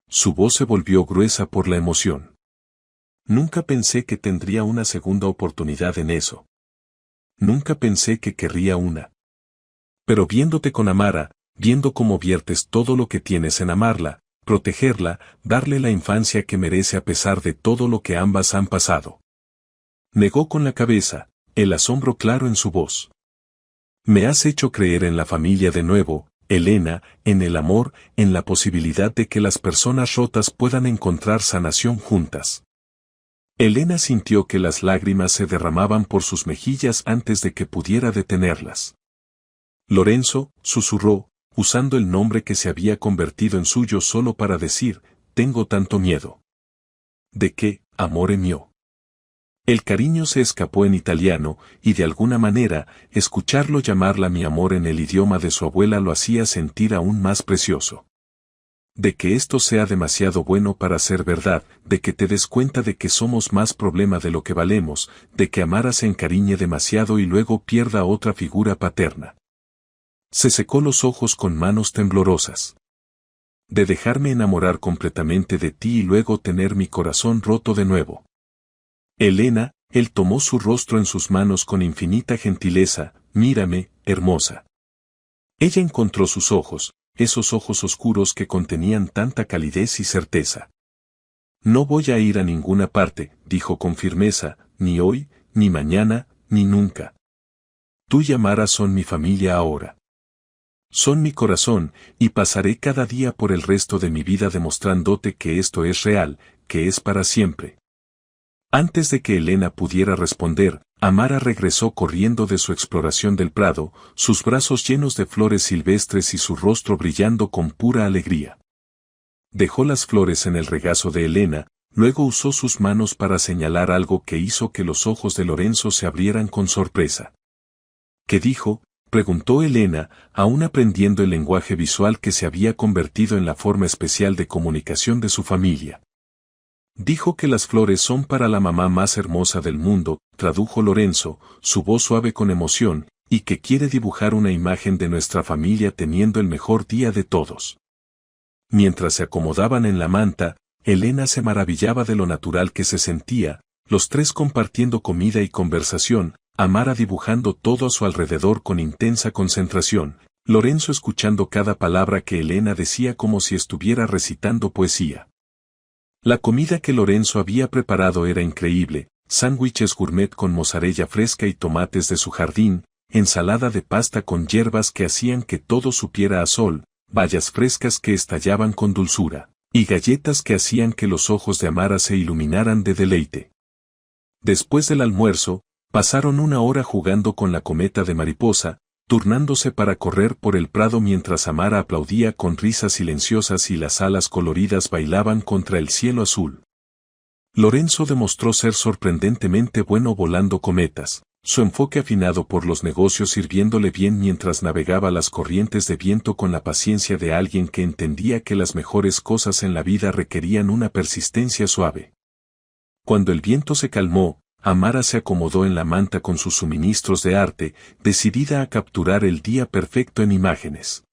Su voz se volvió gruesa por la emoción. Nunca pensé que tendría una segunda oportunidad en eso. Nunca pensé que querría una. Pero viéndote con Amara, viendo cómo viertes todo lo que tienes en amarla, protegerla, darle la infancia que merece a pesar de todo lo que ambas han pasado. Negó con la cabeza, el asombro claro en su voz. Me has hecho creer en la familia de nuevo, Elena, en el amor, en la posibilidad de que las personas rotas puedan encontrar sanación juntas. Elena sintió que las lágrimas se derramaban por sus mejillas antes de que pudiera detenerlas. Lorenzo, susurró, usando el nombre que se había convertido en suyo solo para decir, tengo tanto miedo. ¿De qué, amore mio? El cariño se escapó en italiano, y de alguna manera, escucharlo llamarla mi amor en el idioma de su abuela lo hacía sentir aún más precioso. De que esto sea demasiado bueno para ser verdad, de que te des cuenta de que somos más problema de lo que valemos, de que Amara se encariñe demasiado y luego pierda otra figura paterna. Se secó los ojos con manos temblorosas. De dejarme enamorar completamente de ti y luego tener mi corazón roto de nuevo. Elena, él tomó su rostro en sus manos con infinita gentileza, mírame, hermosa. Ella encontró sus ojos, esos ojos oscuros que contenían tanta calidez y certeza. No voy a ir a ninguna parte, dijo con firmeza, ni hoy, ni mañana, ni nunca. Tú y Amara son mi familia ahora. Son mi corazón, y pasaré cada día por el resto de mi vida demostrándote que esto es real, que es para siempre. Antes de que Elena pudiera responder, Amara regresó corriendo de su exploración del prado, sus brazos llenos de flores silvestres y su rostro brillando con pura alegría. Dejó las flores en el regazo de Elena, luego usó sus manos para señalar algo que hizo que los ojos de Lorenzo se abrieran con sorpresa. ¿Qué dijo?, preguntó Elena, aún aprendiendo el lenguaje visual que se había convertido en la forma especial de comunicación de su familia. Dijo que las flores son para la mamá más hermosa del mundo, tradujo Lorenzo, su voz suave con emoción, y que quiere dibujar una imagen de nuestra familia teniendo el mejor día de todos. Mientras se acomodaban en la manta, Elena se maravillaba de lo natural que se sentía, los tres compartiendo comida y conversación, Amara dibujando todo a su alrededor con intensa concentración, Lorenzo escuchando cada palabra que Elena decía como si estuviera recitando poesía. La comida que Lorenzo había preparado era increíble, sándwiches gourmet con mozzarella fresca y tomates de su jardín, ensalada de pasta con hierbas que hacían que todo supiera a sol, bayas frescas que estallaban con dulzura, y galletas que hacían que los ojos de Amara se iluminaran de deleite. Después del almuerzo, pasaron una hora jugando con la cometa de mariposa, turnándose para correr por el prado mientras Amara aplaudía con risas silenciosas y las alas coloridas bailaban contra el cielo azul. Lorenzo demostró ser sorprendentemente bueno volando cometas, su enfoque afinado por los negocios sirviéndole bien mientras navegaba las corrientes de viento con la paciencia de alguien que entendía que las mejores cosas en la vida requerían una persistencia suave. Cuando el viento se calmó, Amara se acomodó en la manta con sus suministros de arte, decidida a capturar el día perfecto en imágenes.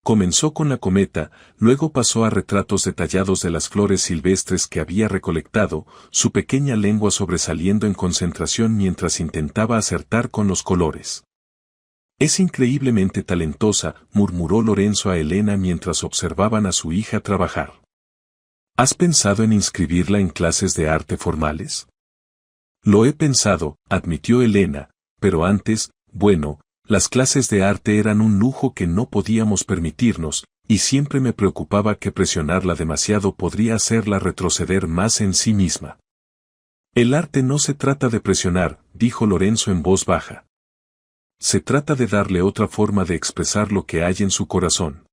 Comenzó con la cometa, luego pasó a retratos detallados de las flores silvestres que había recolectado, su pequeña lengua sobresaliendo en concentración mientras intentaba acertar con los colores. «Es increíblemente talentosa», murmuró Lorenzo a Elena mientras observaban a su hija trabajar. «¿Has pensado en inscribirla en clases de arte formales?» «Lo he pensado», admitió Elena, «pero antes, bueno, las clases de arte eran un lujo que no podíamos permitirnos, y siempre me preocupaba que presionarla demasiado podría hacerla retroceder más en sí misma». «El arte no se trata de presionar», dijo Lorenzo en voz baja. «Se trata de darle otra forma de expresar lo que hay en su corazón.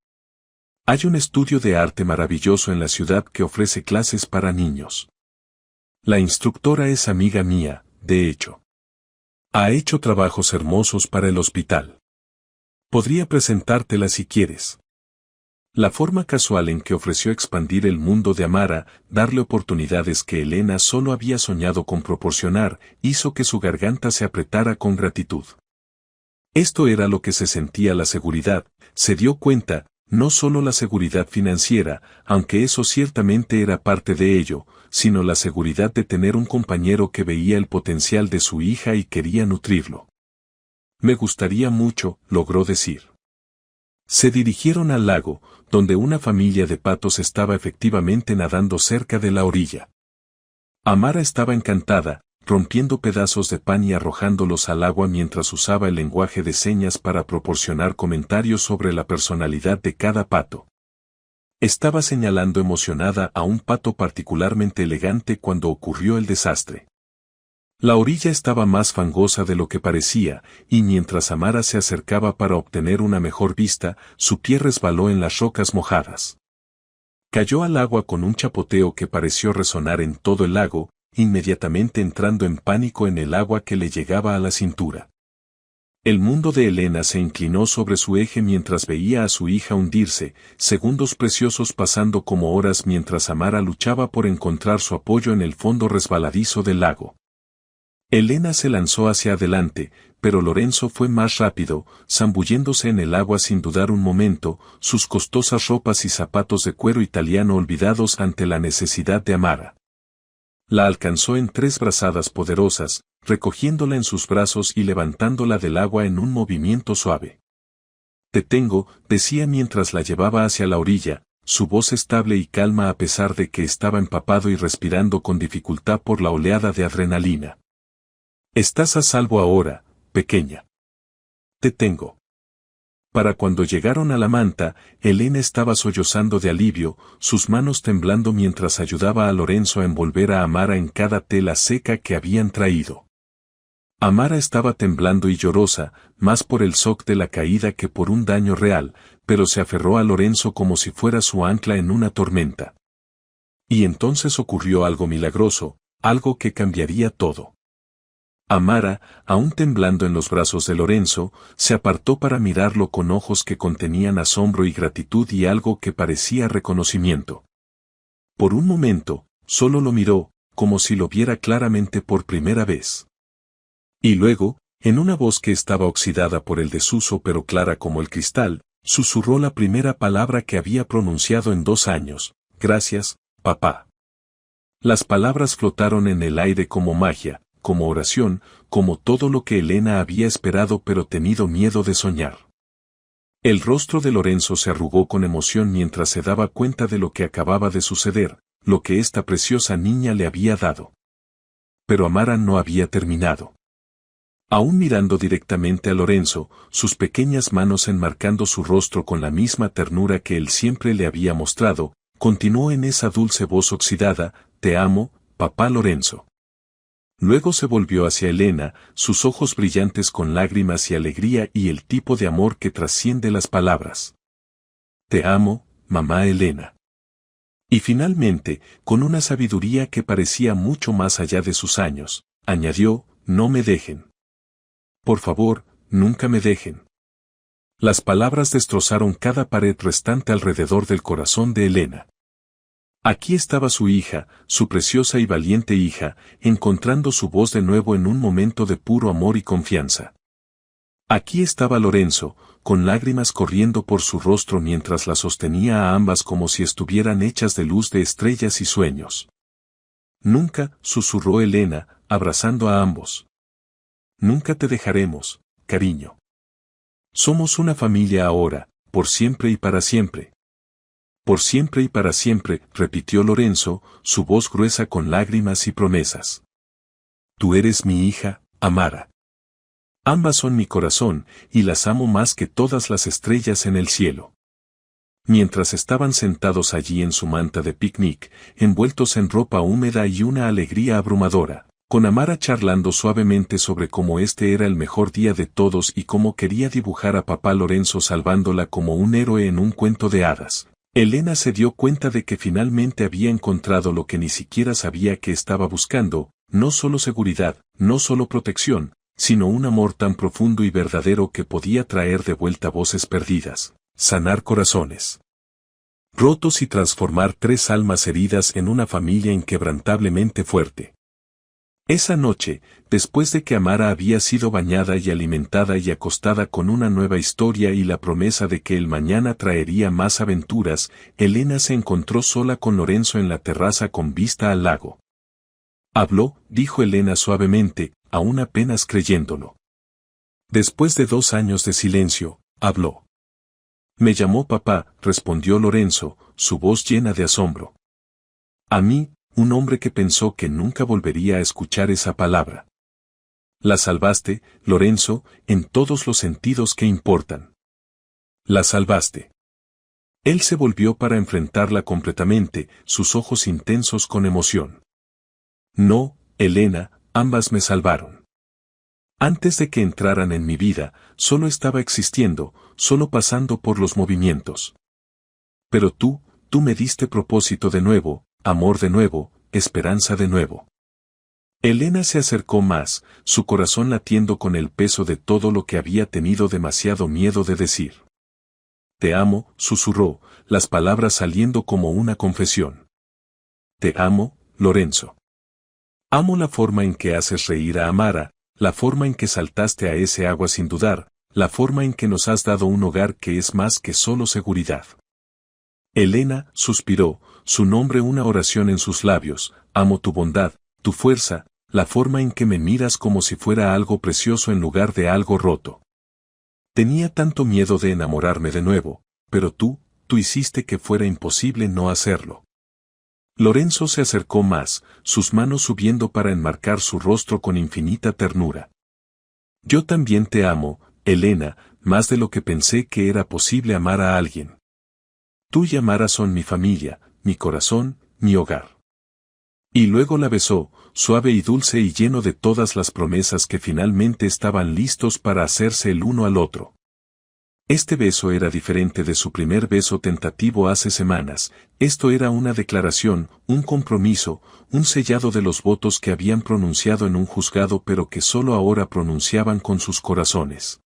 Hay un estudio de arte maravilloso en la ciudad que ofrece clases para niños. La instructora es amiga mía, de hecho. Ha hecho trabajos hermosos para el hospital. Podría presentártela si quieres». La forma casual en que ofreció expandir el mundo de Amara, darle oportunidades que Elena solo había soñado con proporcionar, hizo que su garganta se apretara con gratitud. Esto era lo que se sentía la seguridad, se dio cuenta, no solo la seguridad financiera, aunque eso ciertamente era parte de ello, sino la seguridad de tener un compañero que veía el potencial de su hija y quería nutrirlo. «Me gustaría mucho», logró decir. Se dirigieron al lago, donde una familia de patos estaba efectivamente nadando cerca de la orilla. Amara estaba encantada, rompiendo pedazos de pan y arrojándolos al agua mientras usaba el lenguaje de señas para proporcionar comentarios sobre la personalidad de cada pato. Estaba señalando emocionada a un pato particularmente elegante cuando ocurrió el desastre. La orilla estaba más fangosa de lo que parecía, y mientras Amara se acercaba para obtener una mejor vista, su pie resbaló en las rocas mojadas. Cayó al agua con un chapoteo que pareció resonar en todo el lago, inmediatamente entrando en pánico en el agua que le llegaba a la cintura. El mundo de Elena se inclinó sobre su eje mientras veía a su hija hundirse, segundos preciosos pasando como horas mientras Amara luchaba por encontrar su apoyo en el fondo resbaladizo del lago. Elena se lanzó hacia adelante, pero Lorenzo fue más rápido, zambulléndose en el agua sin dudar un momento, sus costosas ropas y zapatos de cuero italiano olvidados ante la necesidad de Amara. La alcanzó en 3 brazadas poderosas, recogiéndola en sus brazos y levantándola del agua en un movimiento suave. «Te tengo», decía mientras la llevaba hacia la orilla, su voz estable y calma a pesar de que estaba empapado y respirando con dificultad por la oleada de adrenalina. «Estás a salvo ahora, pequeña. Te tengo». Para cuando llegaron a la manta, Elena estaba sollozando de alivio, sus manos temblando mientras ayudaba a Lorenzo a envolver a Amara en cada tela seca que habían traído. Amara estaba temblando y llorosa, más por el shock de la caída que por un daño real, pero se aferró a Lorenzo como si fuera su ancla en una tormenta. Y entonces ocurrió algo milagroso, algo que cambiaría todo. Amara, aún temblando en los brazos de Lorenzo, se apartó para mirarlo con ojos que contenían asombro y gratitud y algo que parecía reconocimiento. Por un momento, solo lo miró, como si lo viera claramente por primera vez. Y luego, en una voz que estaba oxidada por el desuso pero clara como el cristal, susurró la primera palabra que había pronunciado en 2 años: gracias, papá. Las palabras flotaron en el aire como magia, como oración, como todo lo que Elena había esperado pero tenido miedo de soñar. El rostro de Lorenzo se arrugó con emoción mientras se daba cuenta de lo que acababa de suceder, lo que esta preciosa niña le había dado. Pero Amara no había terminado. Aún mirando directamente a Lorenzo, sus pequeñas manos enmarcando su rostro con la misma ternura que él siempre le había mostrado, continuó en esa dulce voz oxidada: te amo, papá Lorenzo. Luego se volvió hacia Elena, sus ojos brillantes con lágrimas y alegría y el tipo de amor que trasciende las palabras. Te amo, mamá Elena. Y finalmente, con una sabiduría que parecía mucho más allá de sus años, añadió: no me dejen. Por favor, nunca me dejen. Las palabras destrozaron cada pared restante alrededor del corazón de Elena. Aquí estaba su hija, su preciosa y valiente hija, encontrando su voz de nuevo en un momento de puro amor y confianza. Aquí estaba Lorenzo, con lágrimas corriendo por su rostro mientras la sostenía a ambas como si estuvieran hechas de luz de estrellas y sueños. Nunca, susurró Elena, abrazando a ambos. Nunca te dejaremos, cariño. Somos una familia ahora, por siempre y para siempre. Por siempre y para siempre, repitió Lorenzo, su voz gruesa con lágrimas y promesas. Tú eres mi hija, Amara. Ambas son mi corazón, y las amo más que todas las estrellas en el cielo. Mientras estaban sentados allí en su manta de picnic, envueltos en ropa húmeda y una alegría abrumadora, con Amara charlando suavemente sobre cómo este era el mejor día de todos y cómo quería dibujar a papá Lorenzo salvándola como un héroe en un cuento de hadas, Elena se dio cuenta de que finalmente había encontrado lo que ni siquiera sabía que estaba buscando: no solo seguridad, no solo protección, sino un amor tan profundo y verdadero que podía traer de vuelta voces perdidas, sanar corazones rotos y transformar 3 almas heridas en una familia inquebrantablemente fuerte. Esa noche, después de que Amara había sido bañada y alimentada y acostada con una nueva historia y la promesa de que el mañana traería más aventuras, Elena se encontró sola con Lorenzo en la terraza con vista al lago. Habló, dijo Elena suavemente, aún apenas creyéndolo. Después de 2 años de silencio, habló. Me llamó papá, respondió Lorenzo, su voz llena de asombro. A mí, un hombre que pensó que nunca volvería a escuchar esa palabra. La salvaste, Lorenzo, en todos los sentidos que importan. La salvaste. Él se volvió para enfrentarla completamente, sus ojos intensos con emoción. No, Elena, ambas me salvaron. Antes de que entraran en mi vida, solo estaba existiendo, solo pasando por los movimientos. Pero tú me diste propósito de nuevo, amor de nuevo, esperanza de nuevo. Elena se acercó más, su corazón latiendo con el peso de todo lo que había tenido demasiado miedo de decir. Te amo, susurró, las palabras saliendo como una confesión. Te amo, Lorenzo. Amo la forma en que haces reír a Amara, la forma en que saltaste a ese agua sin dudar, la forma en que nos has dado un hogar que es más que solo seguridad. Elena suspiró, su nombre una oración en sus labios: amo tu bondad, tu fuerza, la forma en que me miras como si fuera algo precioso en lugar de algo roto. Tenía tanto miedo de enamorarme de nuevo, pero tú hiciste que fuera imposible no hacerlo. Lorenzo se acercó más, sus manos subiendo para enmarcar su rostro con infinita ternura. Yo también te amo, Elena, más de lo que pensé que era posible amar a alguien. Tú y Amara son mi familia, mi corazón, mi hogar. Y luego la besó, suave y dulce y lleno de todas las promesas que finalmente estaban listos para hacerse el uno al otro. Este beso era diferente de su primer beso tentativo hace semanas. Esto era una declaración, un compromiso, un sellado de los votos que habían pronunciado en un juzgado pero que solo ahora pronunciaban con sus corazones.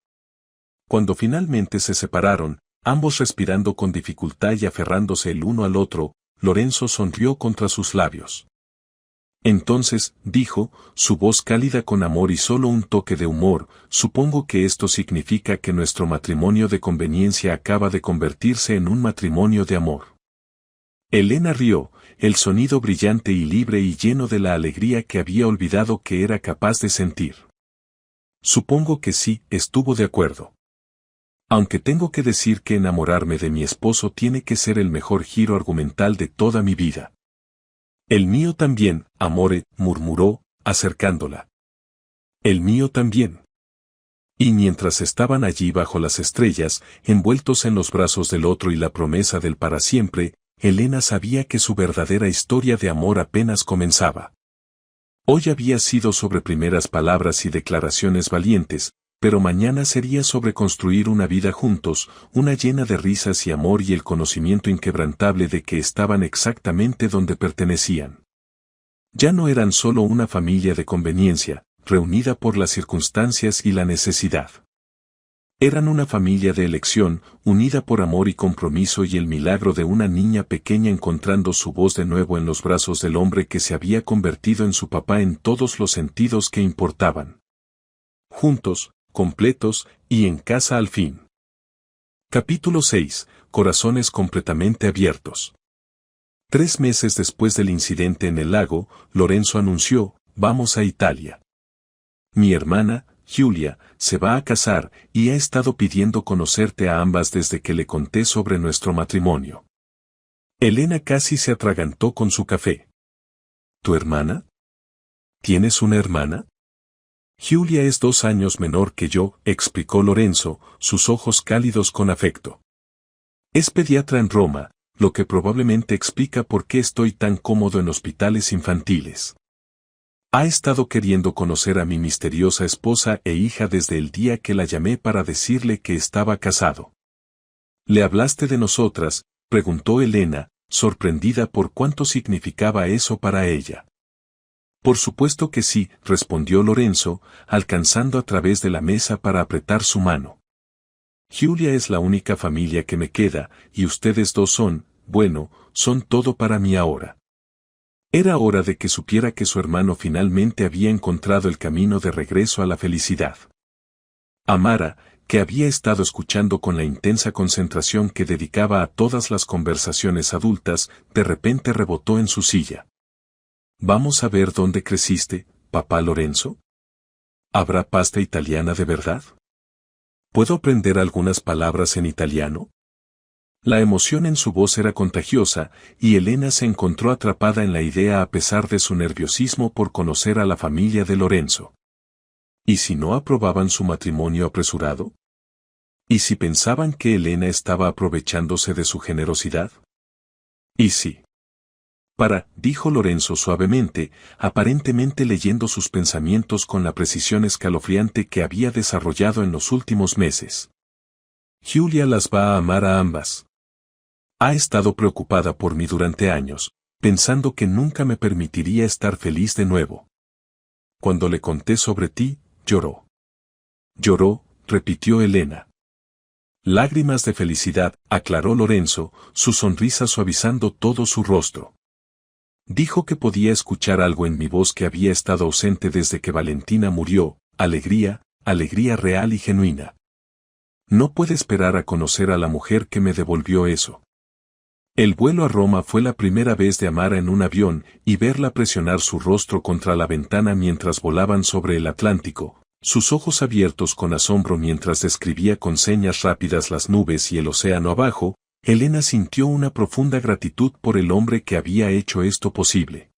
Cuando finalmente se separaron, ambos respirando con dificultad y aferrándose el uno al otro, Lorenzo sonrió contra sus labios. Entonces, dijo, su voz cálida con amor y solo un toque de humor, supongo que esto significa que nuestro matrimonio de conveniencia acaba de convertirse en un matrimonio de amor. Elena rió, el sonido brillante y libre y lleno de la alegría que había olvidado que era capaz de sentir. Supongo que sí, estuvo de acuerdo. Aunque tengo que decir que enamorarme de mi esposo tiene que ser el mejor giro argumental de toda mi vida. El mío también, amore, murmuró, acercándola. El mío también. Y mientras estaban allí bajo las estrellas, envueltos en los brazos del otro y la promesa del para siempre, Elena sabía que su verdadera historia de amor apenas comenzaba. Hoy había sido sobre primeras palabras y declaraciones valientes, pero mañana sería sobre construir una vida juntos, una llena de risas y amor y el conocimiento inquebrantable de que estaban exactamente donde pertenecían. Ya no eran solo una familia de conveniencia, reunida por las circunstancias y la necesidad. Eran una familia de elección, unida por amor y compromiso y el milagro de una niña pequeña encontrando su voz de nuevo en los brazos del hombre que se había convertido en su papá en todos los sentidos que importaban. Juntos, completos, y en casa al fin. Capítulo 6. Corazones completamente abiertos. 3 meses después del incidente en el lago, Lorenzo anunció, vamos a Italia. Mi hermana, Giulia, se va a casar, y ha estado pidiendo conocerte a ambas desde que le conté sobre nuestro matrimonio. Elena casi se atragantó con su café. ¿Tu hermana? ¿Tienes una hermana? Giulia es 2 años menor que yo, explicó Lorenzo, sus ojos cálidos con afecto. Es pediatra en Roma, lo que probablemente explica por qué estoy tan cómodo en hospitales infantiles. Ha estado queriendo conocer a mi misteriosa esposa e hija desde el día que la llamé para decirle que estaba casado. ¿Le hablaste de nosotras?, preguntó Elena, sorprendida por cuánto significaba eso para ella. Por supuesto que sí, respondió Lorenzo, alcanzando a través de la mesa para apretar su mano. Giulia es la única familia que me queda, y ustedes dos son, bueno, son todo para mí ahora. Era hora de que supiera que su hermano finalmente había encontrado el camino de regreso a la felicidad. Amara, que había estado escuchando con la intensa concentración que dedicaba a todas las conversaciones adultas, de repente rebotó en su silla. ¿Vamos a ver dónde creciste, papá Lorenzo? ¿Habrá pasta italiana de verdad? ¿Puedo aprender algunas palabras en italiano? La emoción en su voz era contagiosa, y Elena se encontró atrapada en la idea a pesar de su nerviosismo por conocer a la familia de Lorenzo. ¿Y si no aprobaban su matrimonio apresurado? ¿Y si pensaban que Elena estaba aprovechándose de su generosidad? ¿Y si? Dijo Lorenzo suavemente, aparentemente leyendo sus pensamientos con la precisión escalofriante que había desarrollado en los últimos meses. Giulia las va a amar a ambas. Ha estado preocupada por mí durante años, pensando que nunca me permitiría estar feliz de nuevo. Cuando le conté sobre ti, lloró. Lloró, repitió Elena. Lágrimas de felicidad, aclaró Lorenzo, su sonrisa suavizando todo su rostro. Dijo que podía escuchar algo en mi voz que había estado ausente desde que Valentina murió, alegría, alegría real y genuina. No puede esperar a conocer a la mujer que me devolvió eso. El vuelo a Roma fue la primera vez de Amara en un avión, y verla presionar su rostro contra la ventana mientras volaban sobre el Atlántico, sus ojos abiertos con asombro mientras describía con señas rápidas las nubes y el océano abajo, Elena sintió una profunda gratitud por el hombre que había hecho esto posible.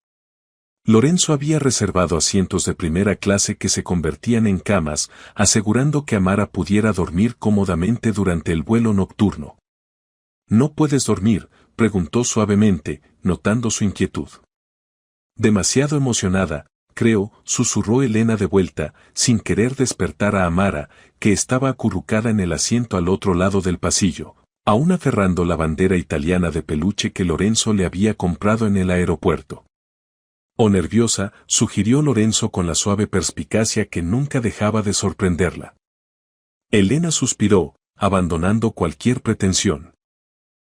Lorenzo había reservado asientos de primera clase que se convertían en camas, asegurando que Amara pudiera dormir cómodamente durante el vuelo nocturno. ¿No puedes dormir?, preguntó suavemente, notando su inquietud. Demasiado emocionada, creo, susurró Elena de vuelta, sin querer despertar a Amara, que estaba acurrucada en el asiento al otro lado del pasillo, aún aferrando la bandera italiana de peluche que Lorenzo le había comprado en el aeropuerto. «Oh, nerviosa», sugirió Lorenzo con la suave perspicacia que nunca dejaba de sorprenderla. Elena suspiró, abandonando cualquier pretensión.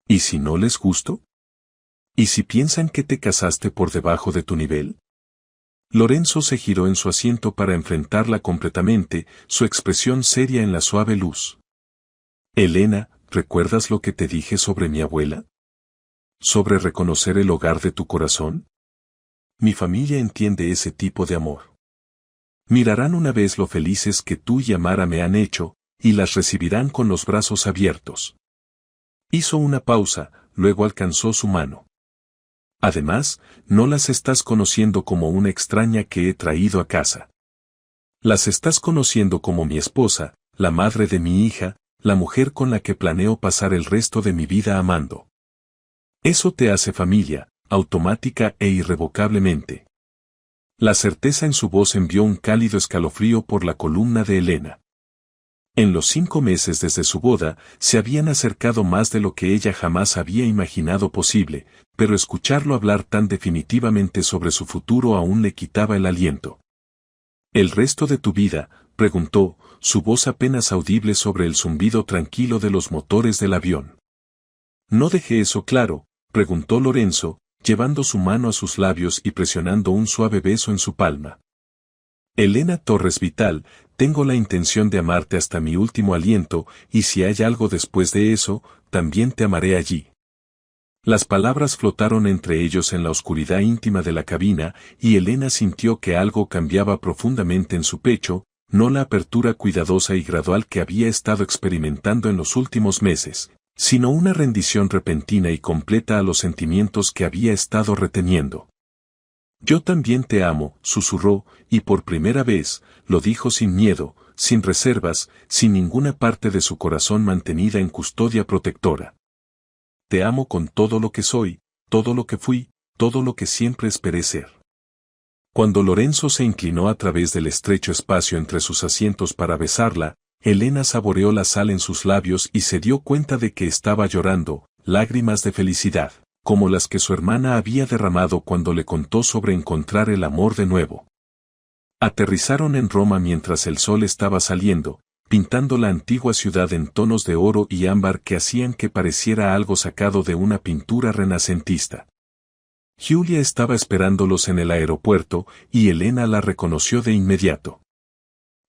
¿Y si no les gusto? ¿Y si piensan que te casaste por debajo de tu nivel? Lorenzo se giró en su asiento para enfrentarla completamente, su expresión seria en la suave luz. Elena, ¿recuerdas lo que te dije sobre mi abuela? ¿Sobre reconocer el hogar de tu corazón? Mi familia entiende ese tipo de amor. Mirarán una vez lo felices que tú y Amara me han hecho, y las recibirán con los brazos abiertos. Hizo una pausa, luego alcanzó su mano. Además, no las estás conociendo como una extraña que he traído a casa. Las estás conociendo como mi esposa, la madre de mi hija, la mujer con la que planeo pasar el resto de mi vida amando. Eso te hace familia, automática e irrevocablemente. La certeza en su voz envió un cálido escalofrío por la columna de Elena. En los 5 meses desde su boda, se habían acercado más de lo que ella jamás había imaginado posible, pero escucharlo hablar tan definitivamente sobre su futuro aún le quitaba el aliento. ¿El resto de tu vida?, preguntó, su voz apenas audible sobre el zumbido tranquilo de los motores del avión. ¿No dejé eso claro?, preguntó Lorenzo, llevando su mano a sus labios y presionando un suave beso en su palma. Elena Torres Vital, tengo la intención de amarte hasta mi último aliento, y si hay algo después de eso, también te amaré allí. Las palabras flotaron entre ellos en la oscuridad íntima de la cabina, y Elena sintió que algo cambiaba profundamente en su pecho, no la apertura cuidadosa y gradual que había estado experimentando en los últimos meses, sino una rendición repentina y completa a los sentimientos que había estado reteniendo. Yo también te amo, susurró, y por primera vez, lo dijo sin miedo, sin reservas, sin ninguna parte de su corazón mantenida en custodia protectora. Te amo con todo lo que soy, todo lo que fui, todo lo que siempre esperé ser. Cuando Lorenzo se inclinó a través del estrecho espacio entre sus asientos para besarla, Elena saboreó la sal en sus labios y se dio cuenta de que estaba llorando, lágrimas de felicidad, como las que su hermana había derramado cuando le contó sobre encontrar el amor de nuevo. Aterrizaron en Roma mientras el sol estaba saliendo, pintando la antigua ciudad en tonos de oro y ámbar que hacían que pareciera algo sacado de una pintura renacentista. Giulia estaba esperándolos en el aeropuerto y Elena la reconoció de inmediato.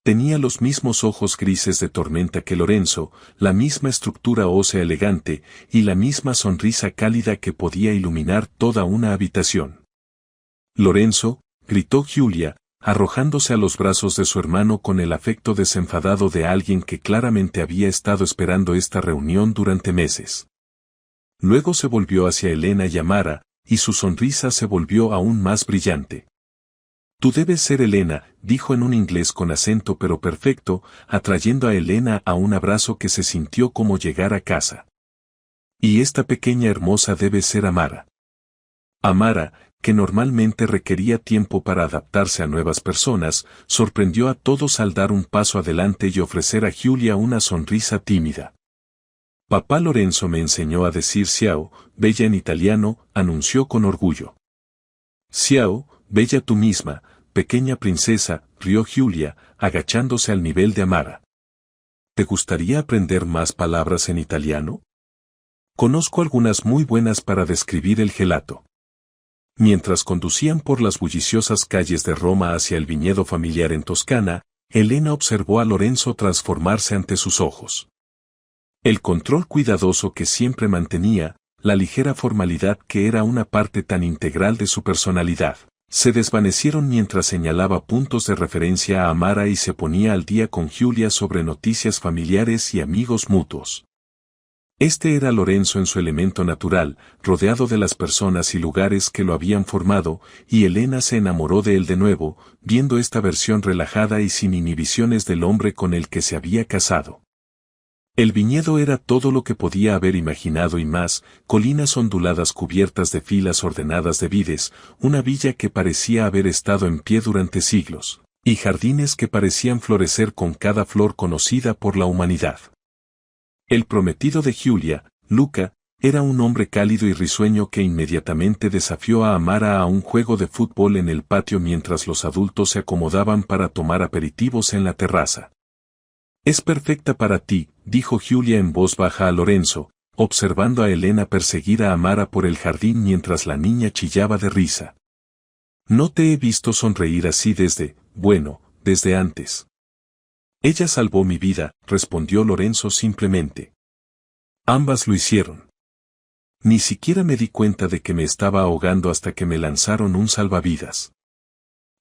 Tenía los mismos ojos grises de tormenta que Lorenzo, la misma estructura ósea elegante y la misma sonrisa cálida que podía iluminar toda una habitación. «Lorenzo», gritó Giulia, arrojándose a los brazos de su hermano con el afecto desenfadado de alguien que claramente había estado esperando esta reunión durante meses. Luego se volvió hacia Elena y Amara, y su sonrisa se volvió aún más brillante. «Tú debes ser Elena», dijo en un inglés con acento pero perfecto, atrayendo a Elena a un abrazo que se sintió como llegar a casa. «Y esta pequeña hermosa debe ser Amara». Amara, que normalmente requería tiempo para adaptarse a nuevas personas, sorprendió a todos al dar un paso adelante y ofrecer a Giulia una sonrisa tímida. «Papá Lorenzo me enseñó a decir Ciao, bella en italiano», anunció con orgullo. «Ciao, bella tú misma, pequeña princesa», rió Giulia, agachándose al nivel de Amara. «¿Te gustaría aprender más palabras en italiano? Conozco algunas muy buenas para describir el gelato». Mientras conducían por las bulliciosas calles de Roma hacia el viñedo familiar en Toscana, Elena observó a Lorenzo transformarse ante sus ojos. El control cuidadoso que siempre mantenía, la ligera formalidad que era una parte tan integral de su personalidad, se desvanecieron mientras señalaba puntos de referencia a Amara y se ponía al día con Giulia sobre noticias familiares y amigos mutuos. Este era Lorenzo en su elemento natural, rodeado de las personas y lugares que lo habían formado, y Elena se enamoró de él de nuevo, viendo esta versión relajada y sin inhibiciones del hombre con el que se había casado. El viñedo era todo lo que podía haber imaginado y más, colinas onduladas cubiertas de filas ordenadas de vides, una villa que parecía haber estado en pie durante siglos, y jardines que parecían florecer con cada flor conocida por la humanidad. El prometido de Giulia, Luca, era un hombre cálido y risueño que inmediatamente desafió a Amara a un juego de fútbol en el patio mientras los adultos se acomodaban para tomar aperitivos en la terraza. «Es perfecta para ti», dijo Giulia en voz baja a Lorenzo, observando a Elena perseguir a Amara por el jardín mientras la niña chillaba de risa. «No te he visto sonreír así desde antes». «Ella salvó mi vida», respondió Lorenzo simplemente. «Ambas lo hicieron. Ni siquiera me di cuenta de que me estaba ahogando hasta que me lanzaron un salvavidas».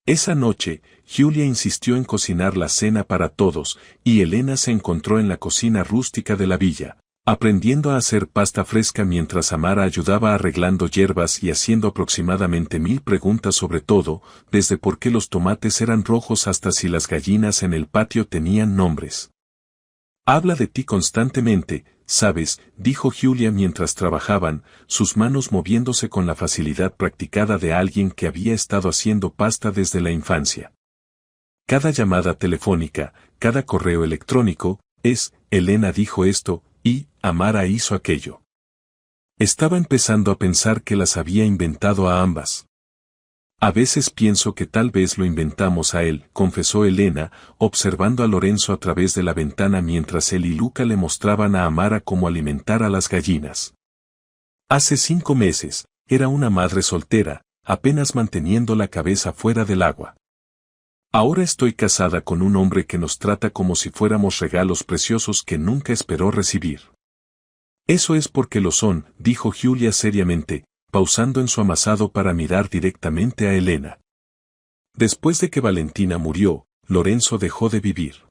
Esa noche, Giulia insistió en cocinar la cena para todos, y Elena se encontró en la cocina rústica de la villa, aprendiendo a hacer pasta fresca mientras Amara ayudaba arreglando hierbas y haciendo aproximadamente 1000 preguntas sobre todo, desde por qué los tomates eran rojos hasta si las gallinas en el patio tenían nombres. «Habla de ti constantemente, ¿sabes?», dijo Giulia mientras trabajaban, sus manos moviéndose con la facilidad practicada de alguien que había estado haciendo pasta desde la infancia. «Cada llamada telefónica, cada correo electrónico, Elena dijo esto, y Amara hizo aquello». Estaba empezando a pensar que las había inventado a ambas. «A veces pienso que tal vez lo inventamos a él», confesó Elena, observando a Lorenzo a través de la ventana mientras él y Luca le mostraban a Amara cómo alimentar a las gallinas. Hace 5 meses, era una madre soltera, apenas manteniendo la cabeza fuera del agua. Ahora estoy casada con un hombre que nos trata como si fuéramos regalos preciosos que nunca esperó recibir. Eso es porque lo son, dijo Giulia seriamente, pausando en su amasado para mirar directamente a Elena. Después de que Valentina murió, Lorenzo dejó de vivir.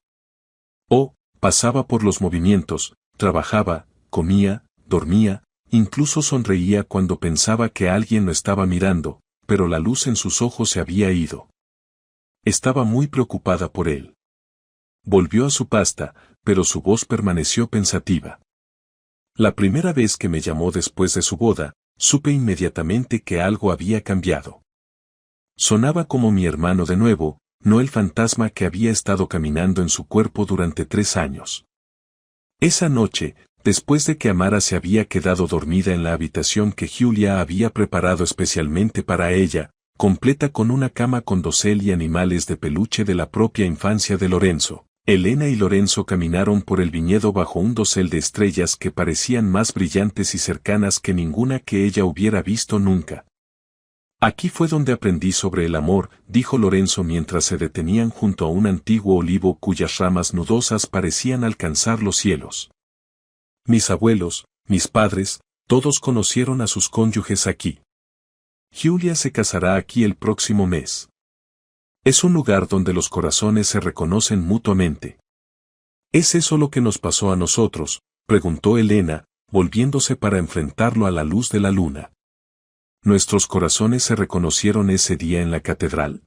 Pasaba por los movimientos, trabajaba, comía, dormía, incluso sonreía cuando pensaba que alguien lo estaba mirando, pero la luz en sus ojos se había ido. Estaba muy preocupada por él. Volvió a su pasta, pero su voz permaneció pensativa. La primera vez que me llamó después de su boda, supe inmediatamente que algo había cambiado. Sonaba como mi hermano de nuevo, no el fantasma que había estado caminando en su cuerpo durante 3 años. Esa noche, después de que Amara se había quedado dormida en la habitación que Giulia había preparado especialmente para ella, completa con una cama con dosel y animales de peluche de la propia infancia de Lorenzo, Elena y Lorenzo caminaron por el viñedo bajo un dosel de estrellas que parecían más brillantes y cercanas que ninguna que ella hubiera visto nunca. «Aquí fue donde aprendí sobre el amor», dijo Lorenzo mientras se detenían junto a un antiguo olivo cuyas ramas nudosas parecían alcanzar los cielos. «Mis abuelos, mis padres, todos conocieron a sus cónyuges aquí. Giulia se casará aquí el próximo mes. Es un lugar donde los corazones se reconocen mutuamente». «¿Es eso lo que nos pasó a nosotros?», preguntó Elena, volviéndose para enfrentarlo a la luz de la luna. «¿Nuestros corazones se reconocieron ese día en la catedral?».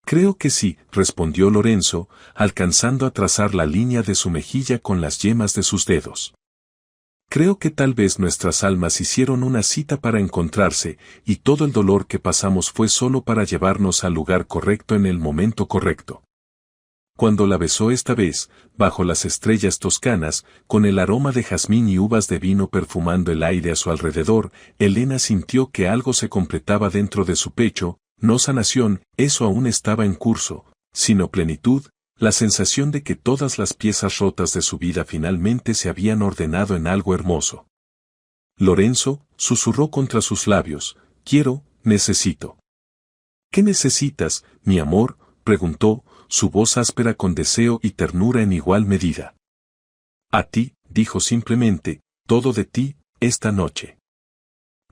«Creo que sí», respondió Lorenzo, alcanzando a trazar la línea de su mejilla con las yemas de sus dedos. «Creo que tal vez nuestras almas hicieron una cita para encontrarse, y todo el dolor que pasamos fue solo para llevarnos al lugar correcto en el momento correcto». Cuando la besó esta vez, bajo las estrellas toscanas, con el aroma de jazmín y uvas de vino perfumando el aire a su alrededor, Elena sintió que algo se completaba dentro de su pecho, no sanación, eso aún estaba en curso, sino plenitud, la sensación de que todas las piezas rotas de su vida finalmente se habían ordenado en algo hermoso. «Lorenzo», susurró contra sus labios, «necesito». «¿Qué necesitas, mi amor?», preguntó, su voz áspera con deseo y ternura en igual medida. «A ti», dijo simplemente, «todo de ti, esta noche».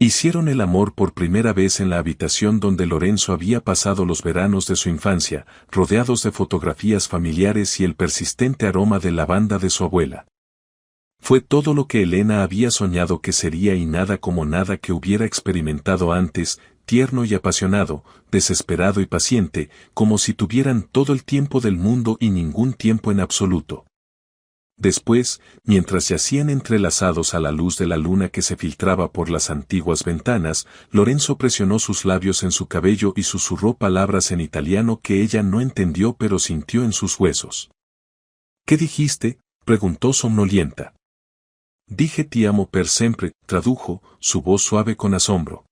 Hicieron el amor por primera vez en la habitación donde Lorenzo había pasado los veranos de su infancia, rodeados de fotografías familiares y el persistente aroma de lavanda de su abuela. Fue todo lo que Elena había soñado que sería y nada como nada que hubiera experimentado antes, tierno y apasionado, desesperado y paciente, como si tuvieran todo el tiempo del mundo y ningún tiempo en absoluto. Después, mientras yacían entrelazados a la luz de la luna que se filtraba por las antiguas ventanas, Lorenzo presionó sus labios en su cabello y susurró palabras en italiano que ella no entendió pero sintió en sus huesos. ¿Qué dijiste?, preguntó somnolienta. Dije ti amo per sempre, tradujo, su voz suave con asombro.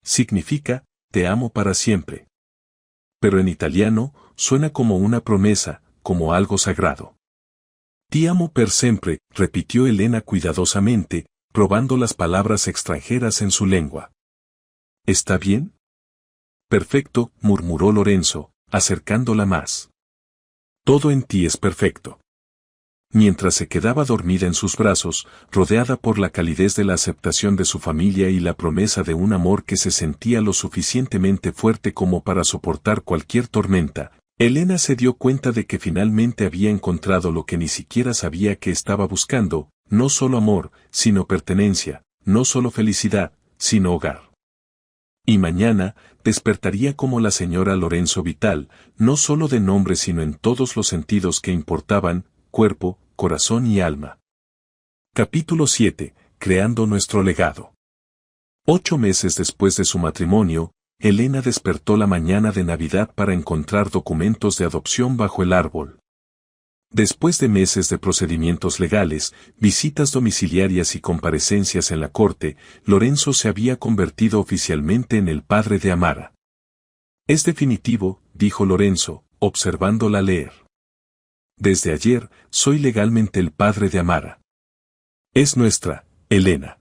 Significa, te amo para siempre. Pero en italiano, suena como una promesa, como algo sagrado. Ti amo per sempre, repitió Elena cuidadosamente, probando las palabras extranjeras en su lengua. ¿Está bien? Perfecto, murmuró Lorenzo, acercándola más. Todo en ti es perfecto. Mientras se quedaba dormida en sus brazos, rodeada por la calidez de la aceptación de su familia y la promesa de un amor que se sentía lo suficientemente fuerte como para soportar cualquier tormenta, Elena se dio cuenta de que finalmente había encontrado lo que ni siquiera sabía que estaba buscando, no solo amor, sino pertenencia, no solo felicidad, sino hogar. Y mañana, despertaría como la señora Lorenzo Vital, no solo de nombre sino en todos los sentidos que importaban, cuerpo, corazón y alma. Capítulo 7. Creando nuestro legado. 8 meses después de su matrimonio, Elena despertó la mañana de Navidad para encontrar documentos de adopción bajo el árbol. Después de meses de procedimientos legales, visitas domiciliarias y comparecencias en la corte, Lorenzo se había convertido oficialmente en el padre de Amara. Es definitivo, dijo Lorenzo, observándola leer. Desde ayer, soy legalmente el padre de Amara. Es nuestra, Elena.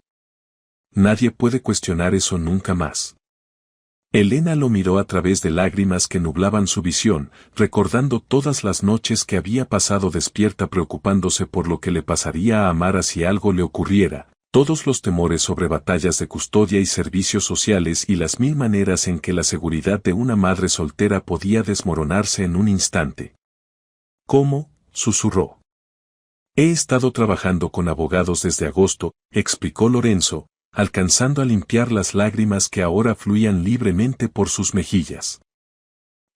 Nadie puede cuestionar eso nunca más. Elena lo miró a través de lágrimas que nublaban su visión, recordando todas las noches que había pasado despierta preocupándose por lo que le pasaría a Amara si algo le ocurriera, todos los temores sobre batallas de custodia y servicios sociales y las 1000 maneras en que la seguridad de una madre soltera podía desmoronarse en un instante. ¿Cómo?, susurró. He estado trabajando con abogados desde agosto, explicó Lorenzo, alcanzando a limpiar las lágrimas que ahora fluían libremente por sus mejillas.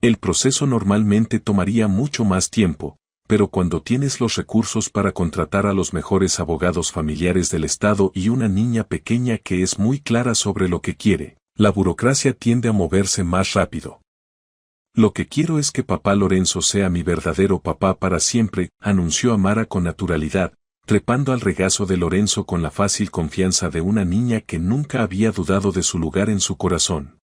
El proceso normalmente tomaría mucho más tiempo, pero cuando tienes los recursos para contratar a los mejores abogados familiares del Estado y una niña pequeña que es muy clara sobre lo que quiere, la burocracia tiende a moverse más rápido. Lo que quiero es que papá Lorenzo sea mi verdadero papá para siempre, anunció Amara con naturalidad, trepando al regazo de Lorenzo con la fácil confianza de una niña que nunca había dudado de su lugar en su corazón.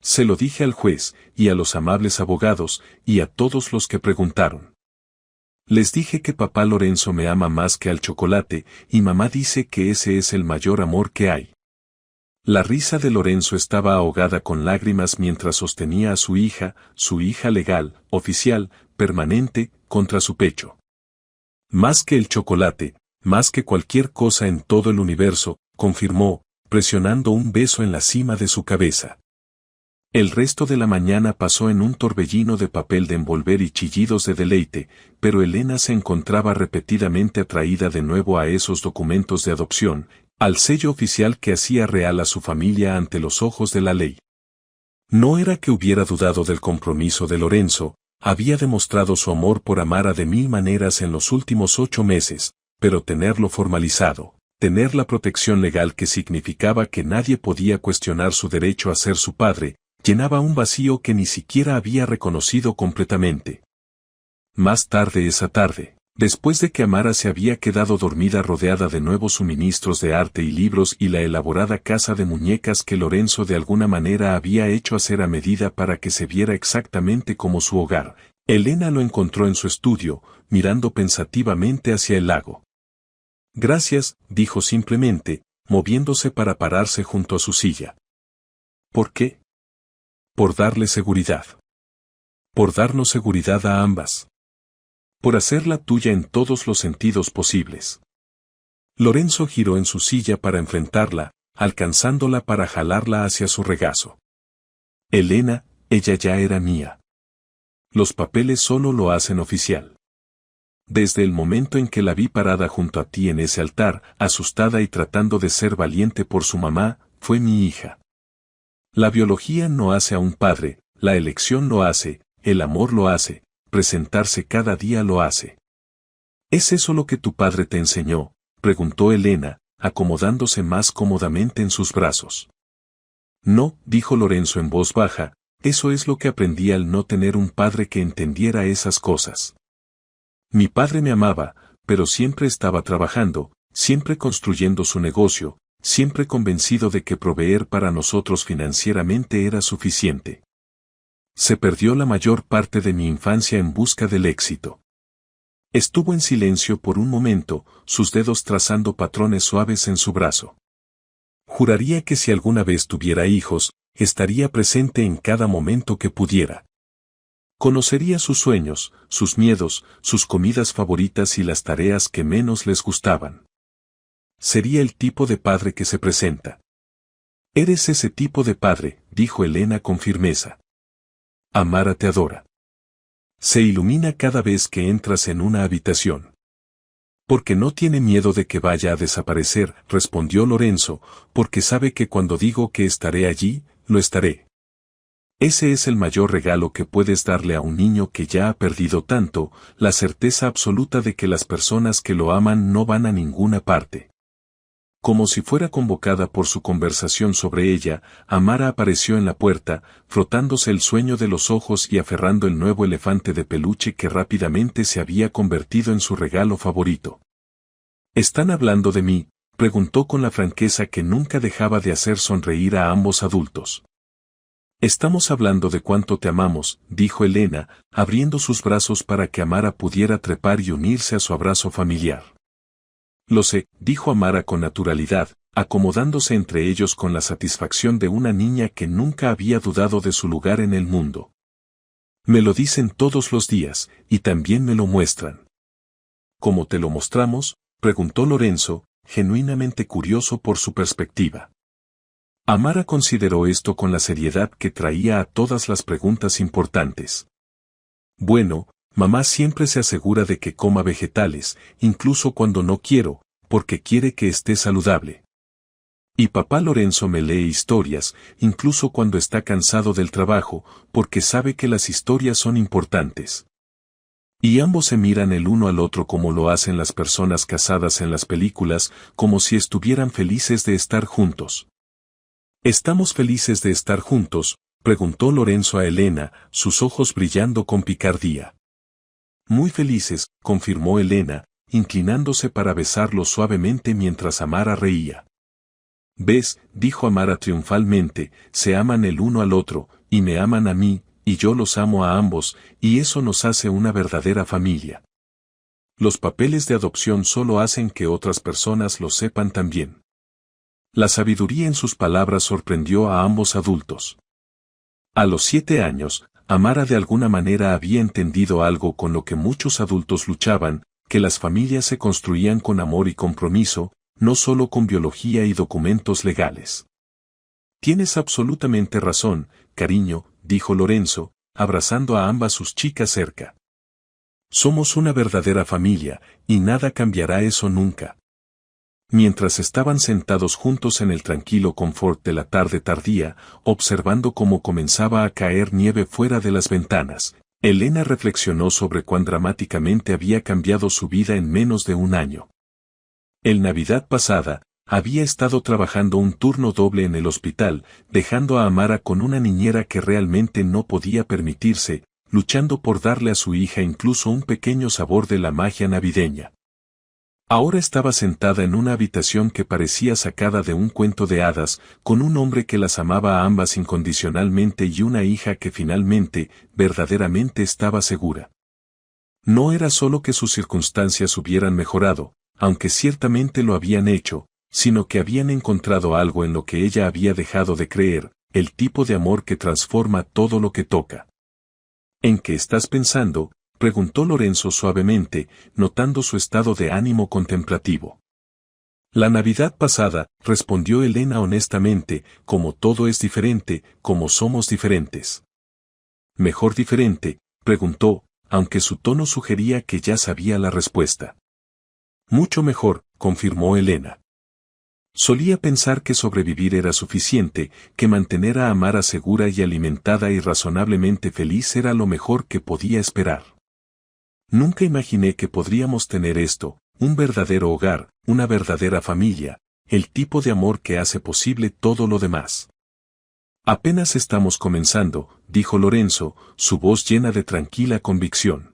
Se lo dije al juez, y a los amables abogados, y a todos los que preguntaron. Les dije que papá Lorenzo me ama más que al chocolate, y mamá dice que ese es el mayor amor que hay. La risa de Lorenzo estaba ahogada con lágrimas mientras sostenía a su hija legal, oficial, permanente, contra su pecho. Más que el chocolate, más que cualquier cosa en todo el universo, confirmó, presionando un beso en la cima de su cabeza. El resto de la mañana pasó en un torbellino de papel de envolver y chillidos de deleite, pero Elena se encontraba repetidamente atraída de nuevo a esos documentos de adopción, al sello oficial que hacía real a su familia ante los ojos de la ley. No era que hubiera dudado del compromiso de Lorenzo, había demostrado su amor por Amara de 1000 maneras en los últimos 8 meses, pero tenerlo formalizado, tener la protección legal que significaba que nadie podía cuestionar su derecho a ser su padre, llenaba un vacío que ni siquiera había reconocido completamente. Más tarde esa tarde, después de que Amara se había quedado dormida rodeada de nuevos suministros de arte y libros y la elaborada casa de muñecas que Lorenzo de alguna manera había hecho hacer a medida para que se viera exactamente como su hogar, Elena lo encontró en su estudio, mirando pensativamente hacia el lago. Gracias, dijo simplemente, moviéndose para pararse junto a su silla. ¿Por qué? Por darle seguridad. Por darnos seguridad a ambas. Por hacerla tuya en todos los sentidos posibles. Lorenzo giró en su silla para enfrentarla, alcanzándola para jalarla hacia su regazo. Elena, ella ya era mía. Los papeles solo lo hacen oficial. Desde el momento en que la vi parada junto a ti en ese altar, asustada y tratando de ser valiente por su mamá, fue mi hija. La biología no hace a un padre, la elección lo hace, el amor lo hace, presentarse cada día lo hace. ¿Es eso lo que tu padre te enseñó?, preguntó Elena, acomodándose más cómodamente en sus brazos. No, dijo Lorenzo en voz baja, eso es lo que aprendí al no tener un padre que entendiera esas cosas. Mi padre me amaba, pero siempre estaba trabajando, siempre construyendo su negocio, siempre convencido de que proveer para nosotros financieramente era suficiente. Se perdió la mayor parte de mi infancia en busca del éxito. Estuvo en silencio por un momento, sus dedos trazando patrones suaves en su brazo. Juraría que si alguna vez tuviera hijos, estaría presente en cada momento que pudiera. Conocería sus sueños, sus miedos, sus comidas favoritas y las tareas que menos les gustaban. Sería el tipo de padre que se presenta. Eres ese tipo de padre, dijo Elena con firmeza. Amara te adora. Se ilumina cada vez que entras en una habitación. Porque no tiene miedo de que vaya a desaparecer, respondió Lorenzo, porque sabe que cuando digo que estaré allí, lo estaré. Ese es el mayor regalo que puedes darle a un niño que ya ha perdido tanto, la certeza absoluta de que las personas que lo aman no van a ninguna parte. Como si fuera convocada por su conversación sobre ella, Amara apareció en la puerta, frotándose el sueño de los ojos y aferrando el nuevo elefante de peluche que rápidamente se había convertido en su regalo favorito. ¿Están hablando de mí?, preguntó con la franqueza que nunca dejaba de hacer sonreír a ambos adultos. Estamos hablando de cuánto te amamos, dijo Elena, abriendo sus brazos para que Amara pudiera trepar y unirse a su abrazo familiar. Lo sé, dijo Amara con naturalidad, acomodándose entre ellos con la satisfacción de una niña que nunca había dudado de su lugar en el mundo. Me lo dicen todos los días, y también me lo muestran. ¿Cómo te lo mostramos?, preguntó Lorenzo, genuinamente curioso por su perspectiva. Amara consideró esto con la seriedad que traía a todas las preguntas importantes. Bueno, mamá siempre se asegura de que coma vegetales, incluso cuando no quiero, porque quiere que esté saludable. Y papá Lorenzo me lee historias, incluso cuando está cansado del trabajo, porque sabe que las historias son importantes. Y ambos se miran el uno al otro como lo hacen las personas casadas en las películas, como si estuvieran felices de estar juntos. ¿Estamos felices de estar juntos?, preguntó Lorenzo a Elena, sus ojos brillando con picardía. Muy felices, confirmó Elena, inclinándose para besarlo suavemente mientras Amara reía. ¿Ves?, dijo Amara triunfalmente, se aman el uno al otro, y me aman a mí, y yo los amo a ambos, y eso nos hace una verdadera familia. Los papeles de adopción solo hacen que otras personas lo sepan también. La sabiduría en sus palabras sorprendió a ambos adultos. A los 7 años, Amara de alguna manera había entendido algo con lo que muchos adultos luchaban, que las familias se construían con amor y compromiso, no solo con biología y documentos legales. Tienes absolutamente razón, cariño, dijo Lorenzo, abrazando a ambas sus chicas cerca. Somos una verdadera familia, y nada cambiará eso nunca. Mientras estaban sentados juntos en el tranquilo confort de la tarde tardía, observando cómo comenzaba a caer nieve fuera de las ventanas, Elena reflexionó sobre cuán dramáticamente había cambiado su vida en menos de un año. El Navidad pasada, había estado trabajando un turno doble en el hospital, dejando a Amara con una niñera que realmente no podía permitirse, luchando por darle a su hija incluso un pequeño sabor de la magia navideña. Ahora estaba sentada en una habitación que parecía sacada de un cuento de hadas, con un hombre que las amaba a ambas incondicionalmente y una hija que finalmente, verdaderamente estaba segura. No era solo que sus circunstancias hubieran mejorado, aunque ciertamente lo habían hecho, sino que habían encontrado algo en lo que ella había dejado de creer, el tipo de amor que transforma todo lo que toca. ¿En qué estás pensando?, preguntó Lorenzo suavemente, notando su estado de ánimo contemplativo. La Navidad pasada, respondió Elena honestamente, como todo es diferente, como somos diferentes. ¿Mejor diferente?, preguntó, aunque su tono sugería que ya sabía la respuesta. Mucho mejor, confirmó Elena. Solía pensar que sobrevivir era suficiente, que mantener a Amara segura y alimentada y razonablemente feliz era lo mejor que podía esperar. Nunca imaginé que podríamos tener esto, un verdadero hogar, una verdadera familia, el tipo de amor que hace posible todo lo demás. Apenas estamos comenzando, dijo Lorenzo, su voz llena de tranquila convicción.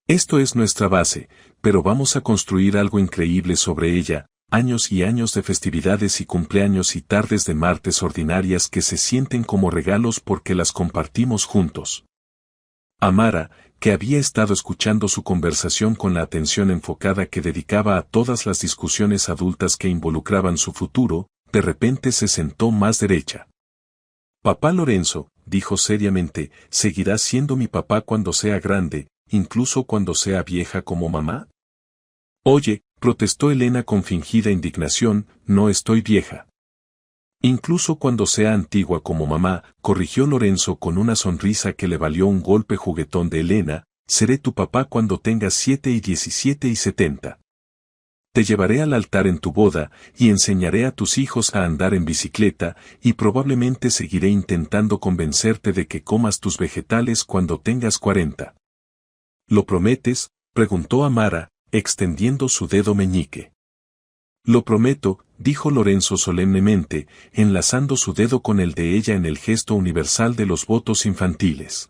Esto es nuestra base, pero vamos a construir algo increíble sobre ella, años y años de festividades y cumpleaños y tardes de martes ordinarias que se sienten como regalos porque las compartimos juntos. Amara, que había estado escuchando su conversación con la atención enfocada que dedicaba a todas las discusiones adultas que involucraban su futuro, de repente se sentó más derecha. Papá Lorenzo, dijo seriamente, ¿seguirá siendo mi papá cuando sea grande, incluso cuando sea vieja como mamá? Oye, protestó Elena con fingida indignación, no estoy vieja. Incluso cuando sea antigua como mamá, corrigió Lorenzo con una sonrisa que le valió un golpe juguetón de Elena, seré tu papá cuando tengas 7 y 17 y 70. Te llevaré al altar en tu boda, y enseñaré a tus hijos a andar en bicicleta, y probablemente seguiré intentando convencerte de que comas tus vegetales cuando tengas 40. ¿Lo prometes?, preguntó Amara, extendiendo su dedo meñique. Lo prometo, dijo Lorenzo solemnemente, enlazando su dedo con el de ella en el gesto universal de los votos infantiles.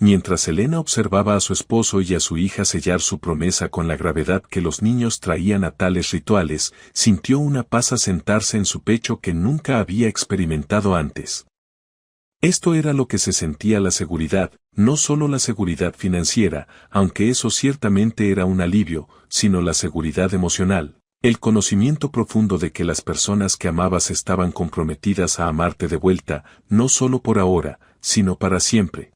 Mientras Elena observaba a su esposo y a su hija sellar su promesa con la gravedad que los niños traían a tales rituales, sintió una paz asentarse en su pecho que nunca había experimentado antes. Esto era lo que se sentía la seguridad, no solo la seguridad financiera, aunque eso ciertamente era un alivio, sino la seguridad emocional. El conocimiento profundo de que las personas que amabas estaban comprometidas a amarte de vuelta, no solo por ahora, sino para siempre.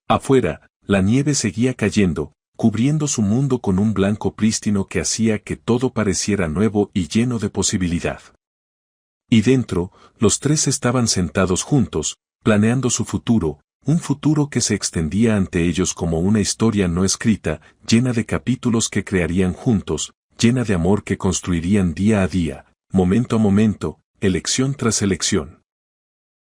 Afuera, la nieve seguía cayendo, cubriendo su mundo con un blanco prístino que hacía que todo pareciera nuevo y lleno de posibilidad. Y dentro, los tres estaban sentados juntos, planeando su futuro, un futuro que se extendía ante ellos como una historia no escrita, llena de capítulos que crearían juntos, llena de amor que construirían día a día, momento a momento, elección tras elección.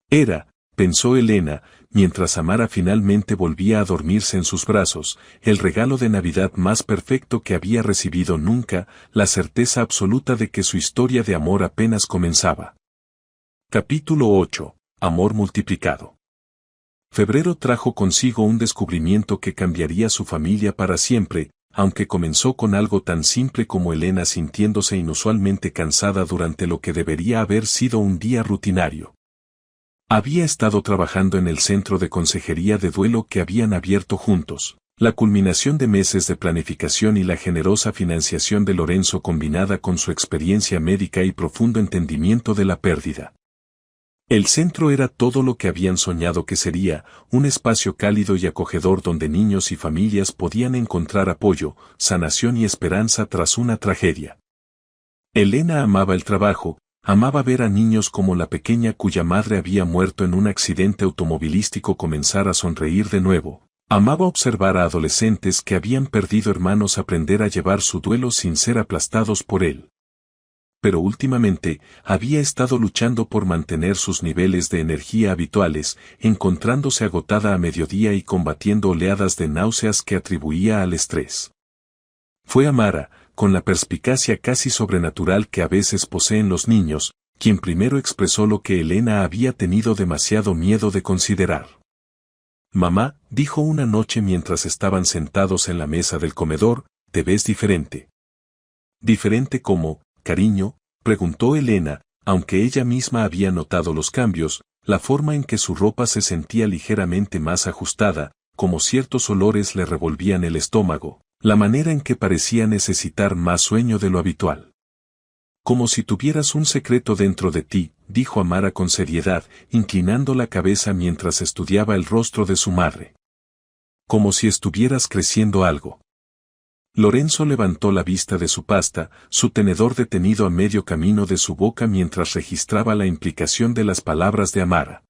Era, pensó Elena, mientras Amara finalmente volvía a dormirse en sus brazos, el regalo de Navidad más perfecto que había recibido nunca, la certeza absoluta de que su historia de amor apenas comenzaba. Capítulo 8. Amor multiplicado. Febrero trajo consigo un descubrimiento que cambiaría su familia para siempre, aunque comenzó con algo tan simple como Elena sintiéndose inusualmente cansada durante lo que debería haber sido un día rutinario. Había estado trabajando en el centro de consejería de duelo que habían abierto juntos, la culminación de meses de planificación y la generosa financiación de Lorenzo combinada con su experiencia médica y profundo entendimiento de la pérdida. El centro era todo lo que habían soñado que sería, un espacio cálido y acogedor donde niños y familias podían encontrar apoyo, sanación y esperanza tras una tragedia. Elena amaba el trabajo, amaba ver a niños como la pequeña cuya madre había muerto en un accidente automovilístico comenzar a sonreír de nuevo, amaba observar a adolescentes que habían perdido hermanos aprender a llevar su duelo sin ser aplastados por él. Pero últimamente, había estado luchando por mantener sus niveles de energía habituales, encontrándose agotada a mediodía y combatiendo oleadas de náuseas que atribuía al estrés. Fue Amara, con la perspicacia casi sobrenatural que a veces poseen los niños, quien primero expresó lo que Elena había tenido demasiado miedo de considerar. Mamá, dijo una noche mientras estaban sentados en la mesa del comedor, te ves diferente. ¿Diferente cómo, cariño?, preguntó Elena, aunque ella misma había notado los cambios, la forma en que su ropa se sentía ligeramente más ajustada, como ciertos olores le revolvían el estómago, la manera en que parecía necesitar más sueño de lo habitual. Como si tuvieras un secreto dentro de ti, dijo Amara con seriedad, inclinando la cabeza mientras estudiaba el rostro de su madre. Como si estuvieras creciendo algo. Lorenzo levantó la vista de su pasta, su tenedor detenido a medio camino de su boca mientras registraba la implicación de las palabras de Amara.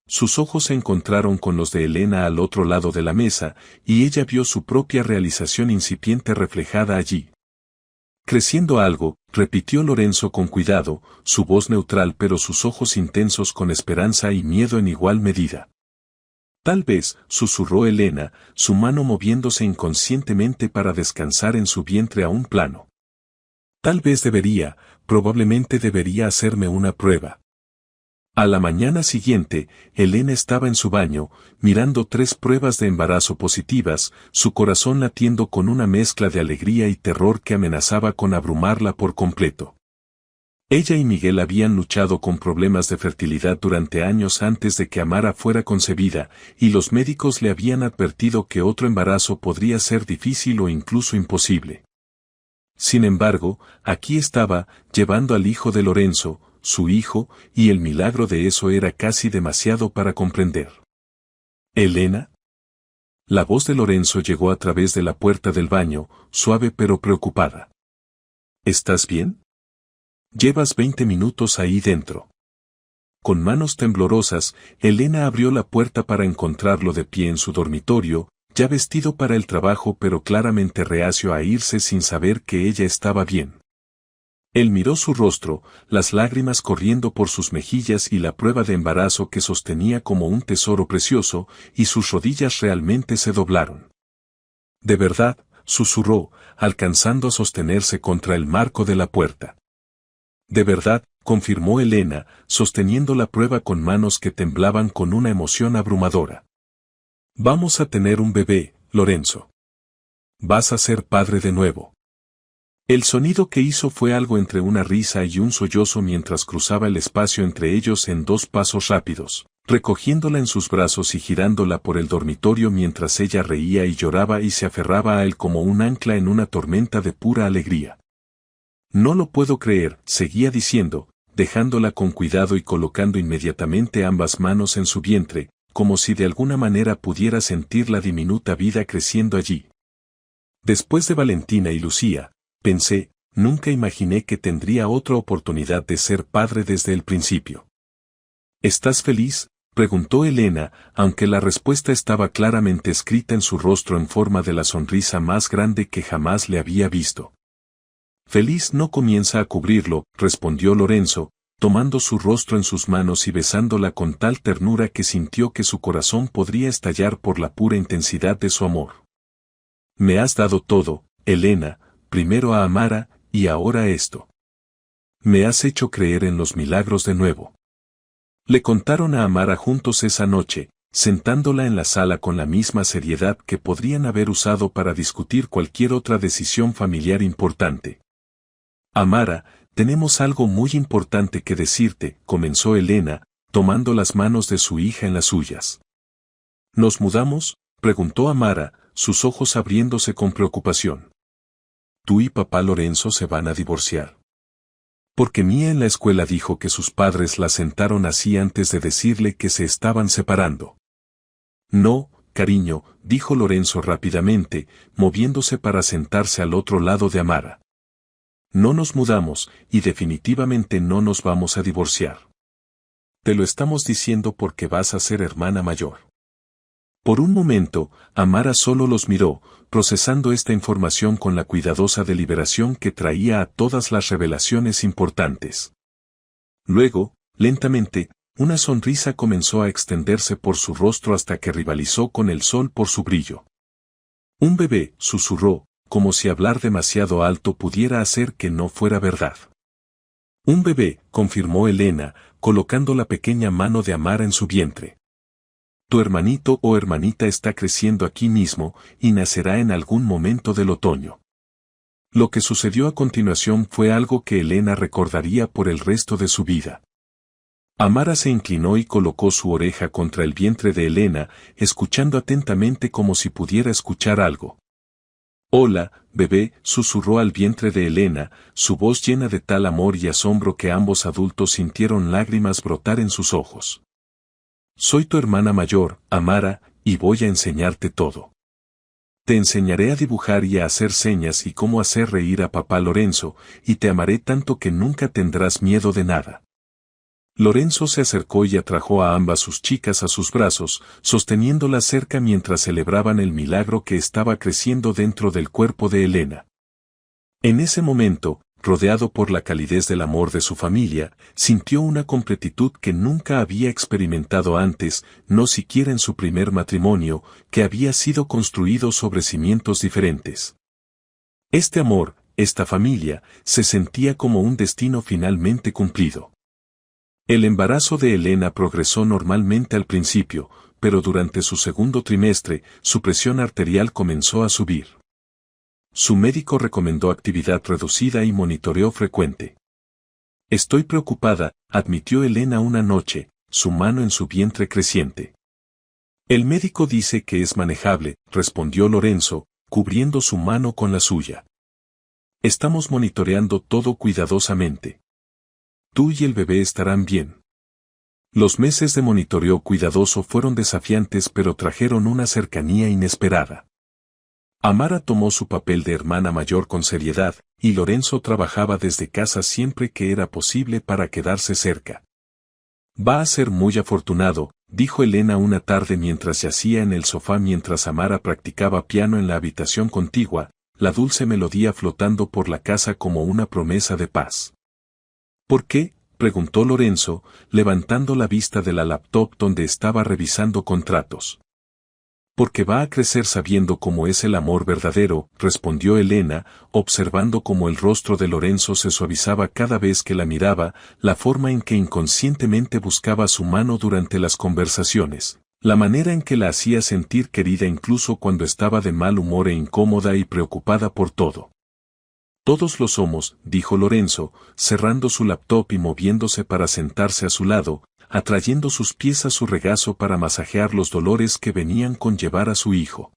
Sus ojos se encontraron con los de Elena al otro lado de la mesa, y ella vio su propia realización incipiente reflejada allí. Creciendo algo, repitió Lorenzo con cuidado, su voz neutral pero sus ojos intensos con esperanza y miedo en igual medida. Tal vez, susurró Elena, su mano moviéndose inconscientemente para descansar en su vientre aún plano. Tal vez probablemente debería hacerme una prueba. A la mañana siguiente, Elena estaba en su baño, mirando 3 pruebas de embarazo positivas, su corazón latiendo con una mezcla de alegría y terror que amenazaba con abrumarla por completo. Ella y Miguel habían luchado con problemas de fertilidad durante años antes de que Amara fuera concebida, y los médicos le habían advertido que otro embarazo podría ser difícil o incluso imposible. Sin embargo, aquí estaba, llevando al hijo de Lorenzo, su hijo, y el milagro de eso era casi demasiado para comprender. ¿Elena? La voz de Lorenzo llegó a través de la puerta del baño, suave pero preocupada. ¿Estás bien? Llevas 20 minutos ahí dentro. Con manos temblorosas, Elena abrió la puerta para encontrarlo de pie en su dormitorio, ya vestido para el trabajo pero claramente reacio a irse sin saber que ella estaba bien. Él miró su rostro, las lágrimas corriendo por sus mejillas y la prueba de embarazo que sostenía como un tesoro precioso, y sus rodillas realmente se doblaron. De verdad, susurró, alcanzando a sostenerse contra el marco de la puerta. De verdad, confirmó Elena, sosteniendo la prueba con manos que temblaban con una emoción abrumadora. Vamos a tener un bebé, Lorenzo. Vas a ser padre de nuevo. El sonido que hizo fue algo entre una risa y un sollozo mientras cruzaba el espacio entre ellos en 2 pasos rápidos, recogiéndola en sus brazos y girándola por el dormitorio mientras ella reía y lloraba y se aferraba a él como un ancla en una tormenta de pura alegría. No lo puedo creer, seguía diciendo, dejándola con cuidado y colocando inmediatamente ambas manos en su vientre, como si de alguna manera pudiera sentir la diminuta vida creciendo allí. Después de Valentina y Lucía, pensé, nunca imaginé que tendría otra oportunidad de ser padre desde el principio. ¿Estás feliz?, preguntó Elena, aunque la respuesta estaba claramente escrita en su rostro en forma de la sonrisa más grande que jamás le había visto. Feliz no comienza a cubrirlo, respondió Lorenzo, tomando su rostro en sus manos y besándola con tal ternura que sintió que su corazón podría estallar por la pura intensidad de su amor. Me has dado todo, Elena, primero a Amara, y ahora esto. Me has hecho creer en los milagros de nuevo. Le contaron a Amara juntos esa noche, sentándola en la sala con la misma seriedad que podrían haber usado para discutir cualquier otra decisión familiar importante. Amara, tenemos algo muy importante que decirte, comenzó Elena, tomando las manos de su hija en las suyas. ¿Nos mudamos?, preguntó Amara, sus ojos abriéndose con preocupación. Tú y papá Lorenzo se van a divorciar. Porque Mía en la escuela dijo que sus padres la sentaron así antes de decirle que se estaban separando. No, cariño, dijo Lorenzo rápidamente, moviéndose para sentarse al otro lado de Amara. No nos mudamos, y definitivamente no nos vamos a divorciar. Te lo estamos diciendo porque vas a ser hermana mayor. Por un momento, Amara solo los miró, procesando esta información con la cuidadosa deliberación que traía a todas las revelaciones importantes. Luego, lentamente, una sonrisa comenzó a extenderse por su rostro hasta que rivalizó con el sol por su brillo. Un bebé, susurró, como si hablar demasiado alto pudiera hacer que no fuera verdad. Un bebé, confirmó Elena, colocando la pequeña mano de Amara en su vientre. Tu hermanito o hermanita está creciendo aquí mismo, y nacerá en algún momento del otoño. Lo que sucedió a continuación fue algo que Elena recordaría por el resto de su vida. Amara se inclinó y colocó su oreja contra el vientre de Elena, escuchando atentamente como si pudiera escuchar algo. Hola, bebé, susurró al vientre de Elena, su voz llena de tal amor y asombro que ambos adultos sintieron lágrimas brotar en sus ojos. Soy tu hermana mayor, Amara, y voy a enseñarte todo. Te enseñaré a dibujar y a hacer señas y cómo hacer reír a papá Lorenzo, y te amaré tanto que nunca tendrás miedo de nada. Lorenzo se acercó y atrajo a ambas sus chicas a sus brazos, sosteniéndolas cerca mientras celebraban el milagro que estaba creciendo dentro del cuerpo de Elena. En ese momento, rodeado por la calidez del amor de su familia, sintió una completitud que nunca había experimentado antes, no siquiera en su primer matrimonio, que había sido construido sobre cimientos diferentes. Este amor, esta familia, se sentía como un destino finalmente cumplido. El embarazo de Elena progresó normalmente al principio, pero durante su segundo trimestre, su presión arterial comenzó a subir. Su médico recomendó actividad reducida y monitoreo frecuente. Estoy preocupada, admitió Elena una noche, su mano en su vientre creciente. El médico dice que es manejable, respondió Lorenzo, cubriendo su mano con la suya. Estamos monitoreando todo cuidadosamente. Tú y el bebé estarán bien. Los meses de monitoreo cuidadoso fueron desafiantes pero trajeron una cercanía inesperada. Amara tomó su papel de hermana mayor con seriedad, y Lorenzo trabajaba desde casa siempre que era posible para quedarse cerca. Va a ser muy afortunado, dijo Elena una tarde mientras yacía en el sofá mientras Amara practicaba piano en la habitación contigua, la dulce melodía flotando por la casa como una promesa de paz. ¿Por qué?, preguntó Lorenzo, levantando la vista de la laptop donde estaba revisando contratos. Porque va a crecer sabiendo cómo es el amor verdadero, respondió Elena, observando cómo el rostro de Lorenzo se suavizaba cada vez que la miraba, la forma en que inconscientemente buscaba su mano durante las conversaciones, la manera en que la hacía sentir querida incluso cuando estaba de mal humor e incómoda y preocupada por todo. Todos lo somos, dijo Lorenzo, cerrando su laptop y moviéndose para sentarse a su lado, atrayendo sus pies a su regazo para masajear los dolores que venían con llevar a su hijo.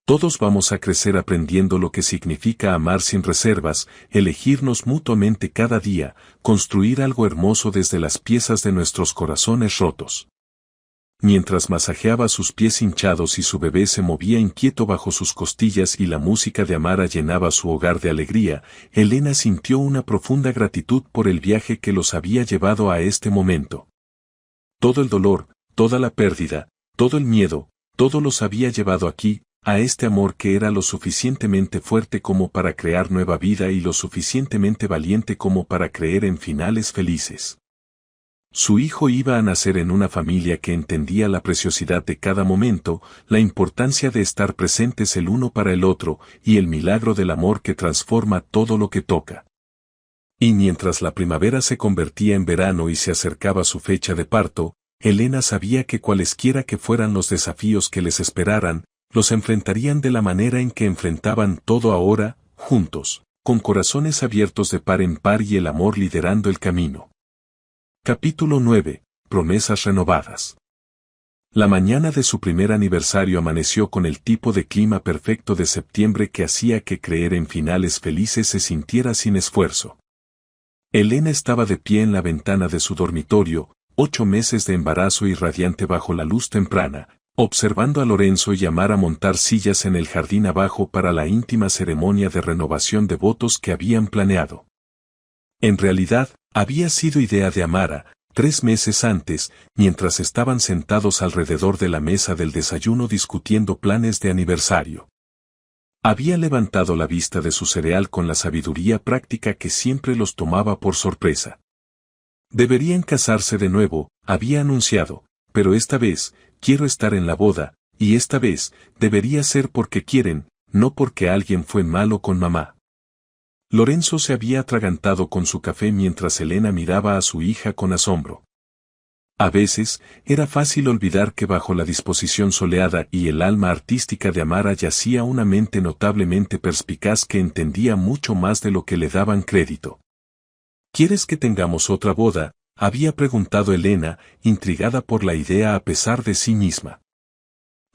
Todos vamos a crecer aprendiendo lo que significa amar sin reservas, elegirnos mutuamente cada día, construir algo hermoso desde las piezas de nuestros corazones rotos. Mientras masajeaba sus pies hinchados y su bebé se movía inquieto bajo sus costillas y la música de Amara llenaba su hogar de alegría, Elena sintió una profunda gratitud por el viaje que los había llevado a este momento. Todo el dolor, toda la pérdida, todo el miedo, todo los había llevado aquí, a este amor que era lo suficientemente fuerte como para crear nueva vida y lo suficientemente valiente como para creer en finales felices. Su hijo iba a nacer en una familia que entendía la preciosidad de cada momento, la importancia de estar presentes el uno para el otro, y el milagro del amor que transforma todo lo que toca. Y mientras la primavera se convertía en verano y se acercaba su fecha de parto, Elena sabía que cualesquiera que fueran los desafíos que les esperaran, los enfrentarían de la manera en que enfrentaban todo ahora, juntos, con corazones abiertos de par en par y el amor liderando el camino. Capítulo 9. Promesas renovadas. La mañana de su primer aniversario amaneció con el tipo de clima perfecto de septiembre que hacía que creer en finales felices se sintiera sin esfuerzo. Elena estaba de pie en la ventana de su dormitorio, 8 meses de embarazo y radiante bajo la luz temprana, observando a Lorenzo y Amara montar sillas en el jardín abajo para la íntima ceremonia de renovación de votos que habían planeado. En realidad, había sido idea de Amara, 3 meses antes, mientras estaban sentados alrededor de la mesa del desayuno discutiendo planes de aniversario. Había levantado la vista de su cereal con la sabiduría práctica que siempre los tomaba por sorpresa. Deberían casarse de nuevo, había anunciado, pero esta vez, quiero estar en la boda, y esta vez, debería ser porque quieren, no porque alguien fue malo con mamá. Lorenzo se había atragantado con su café mientras Elena miraba a su hija con asombro. A veces, era fácil olvidar que bajo la disposición soleada y el alma artística de Amara yacía una mente notablemente perspicaz que entendía mucho más de lo que le daban crédito. ¿Quieres que tengamos otra boda?, había preguntado Elena, intrigada por la idea a pesar de sí misma.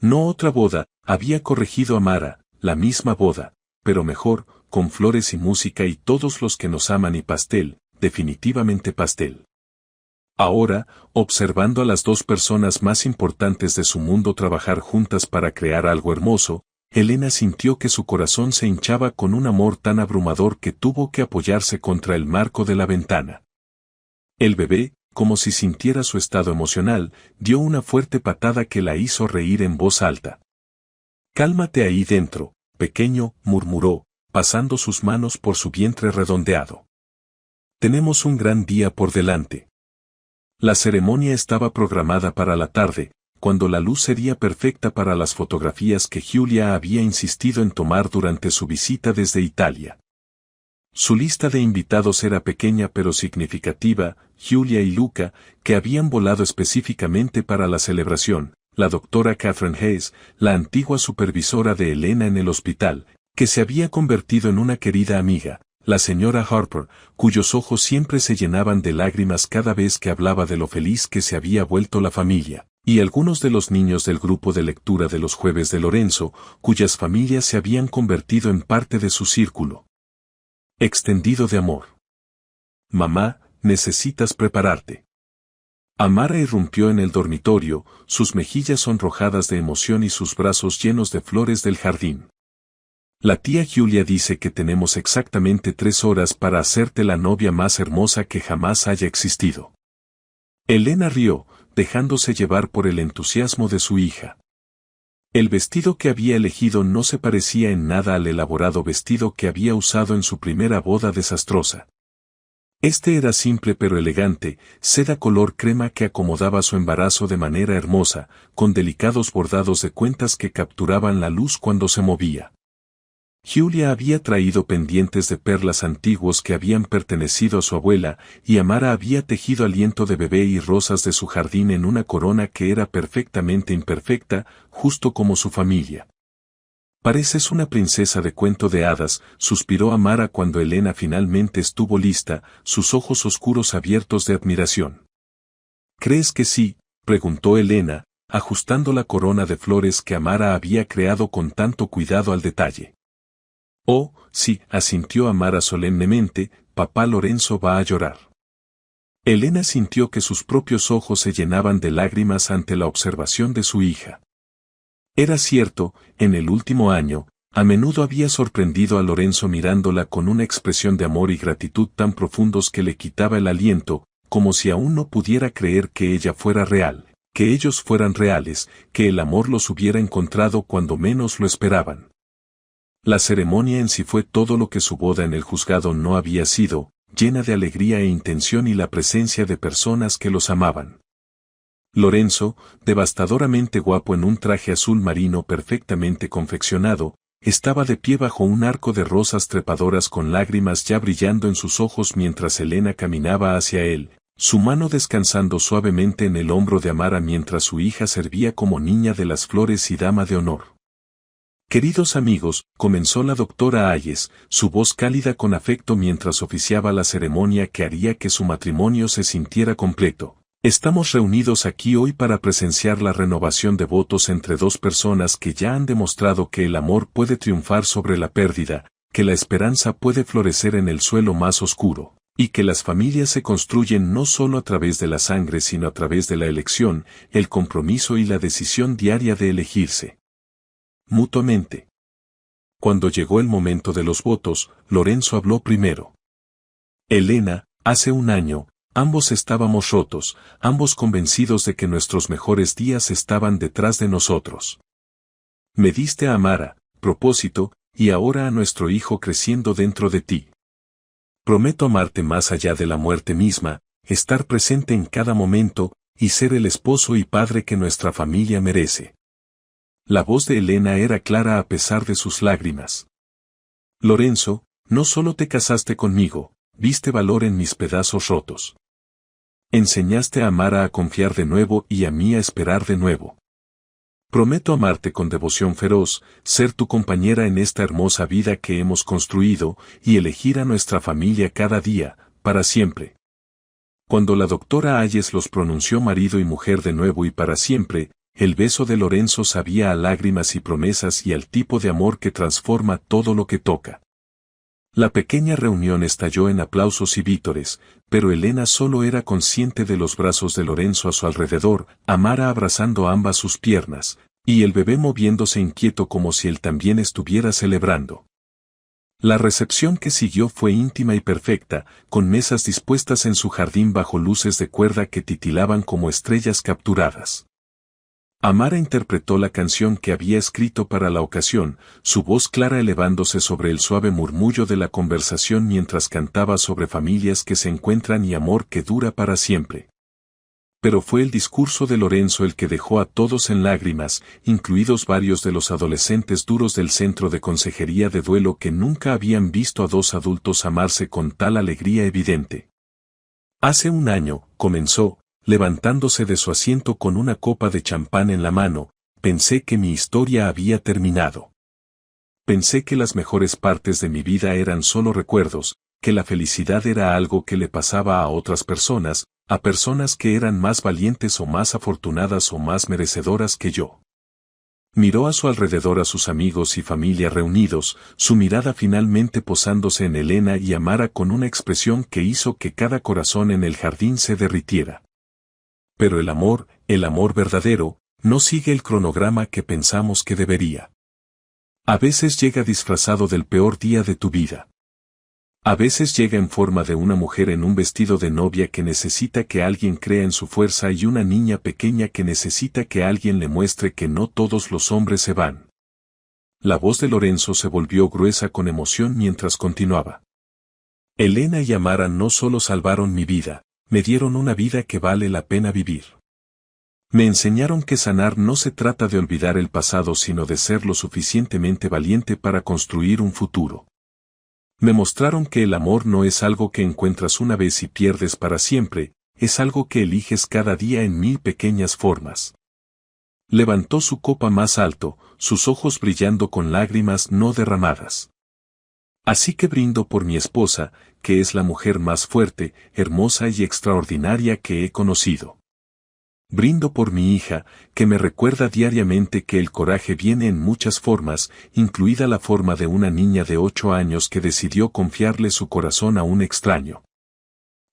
No otra boda, había corregido Amara, la misma boda, pero mejor, con flores y música y todos los que nos aman y pastel, definitivamente pastel. Ahora, observando a las dos personas más importantes de su mundo trabajar juntas para crear algo hermoso, Elena sintió que su corazón se hinchaba con un amor tan abrumador que tuvo que apoyarse contra el marco de la ventana. El bebé, como si sintiera su estado emocional, dio una fuerte patada que la hizo reír en voz alta. «Cálmate ahí dentro, pequeño», murmuró, pasando sus manos por su vientre redondeado. Tenemos un gran día por delante. La ceremonia estaba programada para la tarde, cuando la luz sería perfecta para las fotografías que Giulia había insistido en tomar durante su visita desde Italia. Su lista de invitados era pequeña pero significativa: Giulia y Luca, que habían volado específicamente para la celebración, la doctora Catherine Hayes, la antigua supervisora de Elena en el hospital, que se había convertido en una querida amiga, la señora Harper, cuyos ojos siempre se llenaban de lágrimas cada vez que hablaba de lo feliz que se había vuelto la familia, y algunos de los niños del grupo de lectura de los jueves de Lorenzo, cuyas familias se habían convertido en parte de su círculo extendido de amor. Mamá, necesitas prepararte. Amara irrumpió en el dormitorio, sus mejillas sonrojadas de emoción y sus brazos llenos de flores del jardín. La tía Giulia dice que tenemos exactamente 3 horas para hacerte la novia más hermosa que jamás haya existido. Elena rió, dejándose llevar por el entusiasmo de su hija. El vestido que había elegido no se parecía en nada al elaborado vestido que había usado en su primera boda desastrosa. Este era simple pero elegante, seda color crema que acomodaba su embarazo de manera hermosa, con delicados bordados de cuentas que capturaban la luz cuando se movía. Giulia había traído pendientes de perlas antiguos que habían pertenecido a su abuela, y Amara había tejido aliento de bebé y rosas de su jardín en una corona que era perfectamente imperfecta, justo como su familia. Pareces una princesa de cuento de hadas, suspiró Amara cuando Elena finalmente estuvo lista, sus ojos oscuros abiertos de admiración. ¿Crees que sí?, preguntó Elena, ajustando la corona de flores que Amara había creado con tanto cuidado al detalle. Oh, sí, asintió Amara solemnemente, papá Lorenzo va a llorar. Elena sintió que sus propios ojos se llenaban de lágrimas ante la observación de su hija. Era cierto, en el último año, a menudo había sorprendido a Lorenzo mirándola con una expresión de amor y gratitud tan profundos que le quitaba el aliento, como si aún no pudiera creer que ella fuera real, que ellos fueran reales, que el amor los hubiera encontrado cuando menos lo esperaban. La ceremonia en sí fue todo lo que su boda en el juzgado no había sido, llena de alegría e intención y la presencia de personas que los amaban. Lorenzo, devastadoramente guapo en un traje azul marino perfectamente confeccionado, estaba de pie bajo un arco de rosas trepadoras con lágrimas ya brillando en sus ojos mientras Elena caminaba hacia él, su mano descansando suavemente en el hombro de Amara mientras su hija servía como niña de las flores y dama de honor. Queridos amigos, comenzó la doctora Hayes, su voz cálida con afecto mientras oficiaba la ceremonia que haría que su matrimonio se sintiera completo. Estamos reunidos aquí hoy para presenciar la renovación de votos entre 2 personas que ya han demostrado que el amor puede triunfar sobre la pérdida, que la esperanza puede florecer en el suelo más oscuro, y que las familias se construyen no solo a través de la sangre sino a través de la elección, el compromiso y la decisión diaria de elegirse mutuamente. Cuando llegó el momento de los votos, Lorenzo habló primero. Elena, hace un año, ambos estábamos rotos, ambos convencidos de que nuestros mejores días estaban detrás de nosotros. Me diste a Amara, propósito, y ahora a nuestro hijo creciendo dentro de ti. Prometo amarte más allá de la muerte misma, estar presente en cada momento, y ser el esposo y padre que nuestra familia merece. La voz de Elena era clara a pesar de sus lágrimas. Lorenzo, no solo te casaste conmigo, viste valor en mis pedazos rotos. Enseñaste a Amara a confiar de nuevo y a mí a esperar de nuevo. Prometo amarte con devoción feroz, ser tu compañera en esta hermosa vida que hemos construido, y elegir a nuestra familia cada día, para siempre. Cuando la doctora Hayes los pronunció marido y mujer de nuevo y para siempre, el beso de Lorenzo sabía a lágrimas y promesas y al tipo de amor que transforma todo lo que toca. La pequeña reunión estalló en aplausos y vítores, pero Elena solo era consciente de los brazos de Lorenzo a su alrededor, Amara abrazando ambas sus piernas, y el bebé moviéndose inquieto como si él también estuviera celebrando. La recepción que siguió fue íntima y perfecta, con mesas dispuestas en su jardín bajo luces de cuerda que titilaban como estrellas capturadas. Amara interpretó la canción que había escrito para la ocasión, su voz clara elevándose sobre el suave murmullo de la conversación mientras cantaba sobre familias que se encuentran y amor que dura para siempre. Pero fue el discurso de Lorenzo el que dejó a todos en lágrimas, incluidos varios de los adolescentes duros del centro de consejería de duelo que nunca habían visto a dos adultos amarse con tal alegría evidente. Hace un año, comenzó, levantándose de su asiento con una copa de champán en la mano, pensé que mi historia había terminado. Pensé que las mejores partes de mi vida eran solo recuerdos, que la felicidad era algo que le pasaba a otras personas, a personas que eran más valientes o más afortunadas o más merecedoras que yo. Miró a su alrededor a sus amigos y familia reunidos, su mirada finalmente posándose en Elena y Amara con una expresión que hizo que cada corazón en el jardín se derritiera. Pero el amor verdadero, no sigue el cronograma que pensamos que debería. A veces llega disfrazado del peor día de tu vida. A veces llega en forma de una mujer en un vestido de novia que necesita que alguien crea en su fuerza y una niña pequeña que necesita que alguien le muestre que no todos los hombres se van. La voz de Lorenzo se volvió gruesa con emoción mientras continuaba. Elena y Amara no solo salvaron mi vida, me dieron una vida que vale la pena vivir. Me enseñaron que sanar no se trata de olvidar el pasado sino de ser lo suficientemente valiente para construir un futuro. Me mostraron que el amor no es algo que encuentras una vez y pierdes para siempre, es algo que eliges cada día en 1000 pequeñas formas. Levantó su copa más alto, sus ojos brillando con lágrimas no derramadas. Así que brindo por mi esposa, que es la mujer más fuerte, hermosa y extraordinaria que he conocido. Brindo por mi hija, que me recuerda diariamente que el coraje viene en muchas formas, incluida la forma de una niña de 8 años que decidió confiarle su corazón a un extraño.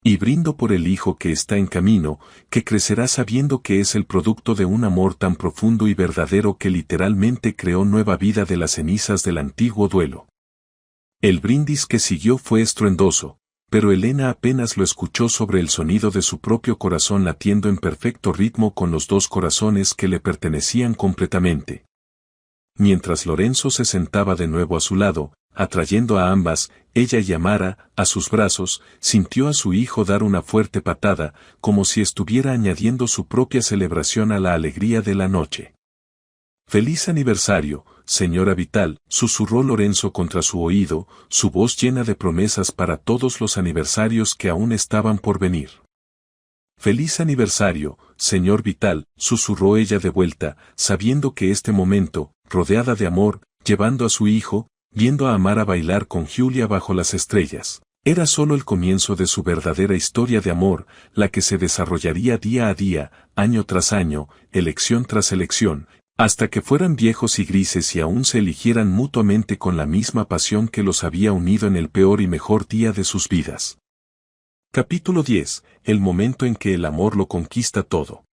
Y brindo por el hijo que está en camino, que crecerá sabiendo que es el producto de un amor tan profundo y verdadero que literalmente creó nueva vida de las cenizas del antiguo duelo. El brindis que siguió fue estruendoso, pero Elena apenas lo escuchó sobre el sonido de su propio corazón latiendo en perfecto ritmo con los dos corazones que le pertenecían completamente. Mientras Lorenzo se sentaba de nuevo a su lado, atrayendo a ambas, ella y Amara, a sus brazos, sintió a su hijo dar una fuerte patada, como si estuviera añadiendo su propia celebración a la alegría de la noche. «Feliz aniversario, señora Vital», susurró Lorenzo contra su oído, su voz llena de promesas para todos los aniversarios que aún estaban por venir. «Feliz aniversario, señor Vital», susurró ella de vuelta, sabiendo que este momento, rodeada de amor, llevando a su hijo, viendo a Amara bailar con Julia bajo las estrellas, era solo el comienzo de su verdadera historia de amor, la que se desarrollaría día a día, año tras año, elección tras elección, hasta que fueran viejos y grises y aún se eligieran mutuamente con la misma pasión que los había unido en el peor y mejor día de sus vidas. Capítulo 10. El momento en que el amor lo conquista todo.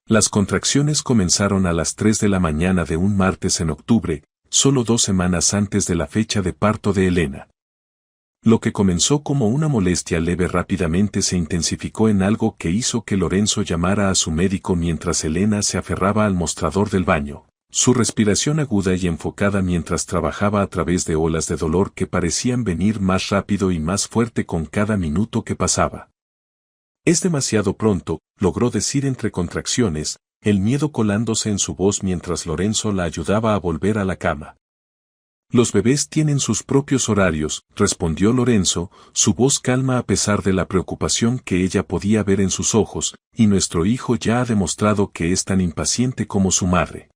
Las contracciones comenzaron a las 3 de la mañana de un martes en octubre, solo 2 semanas antes de la fecha de parto de Elena. Lo que comenzó como una molestia leve rápidamente se intensificó en algo que hizo que Lorenzo llamara a su médico mientras Elena se aferraba al mostrador del baño, su respiración aguda y enfocada mientras trabajaba a través de olas de dolor que parecían venir más rápido y más fuerte con cada minuto que pasaba. «Es demasiado pronto», logró decir entre contracciones, el miedo colándose en su voz mientras Lorenzo la ayudaba a volver a la cama. «Los bebés tienen sus propios horarios», respondió Lorenzo, su voz calma a pesar de la preocupación que ella podía ver en sus ojos, y nuestro hijo ya ha demostrado que es tan impaciente como su madre.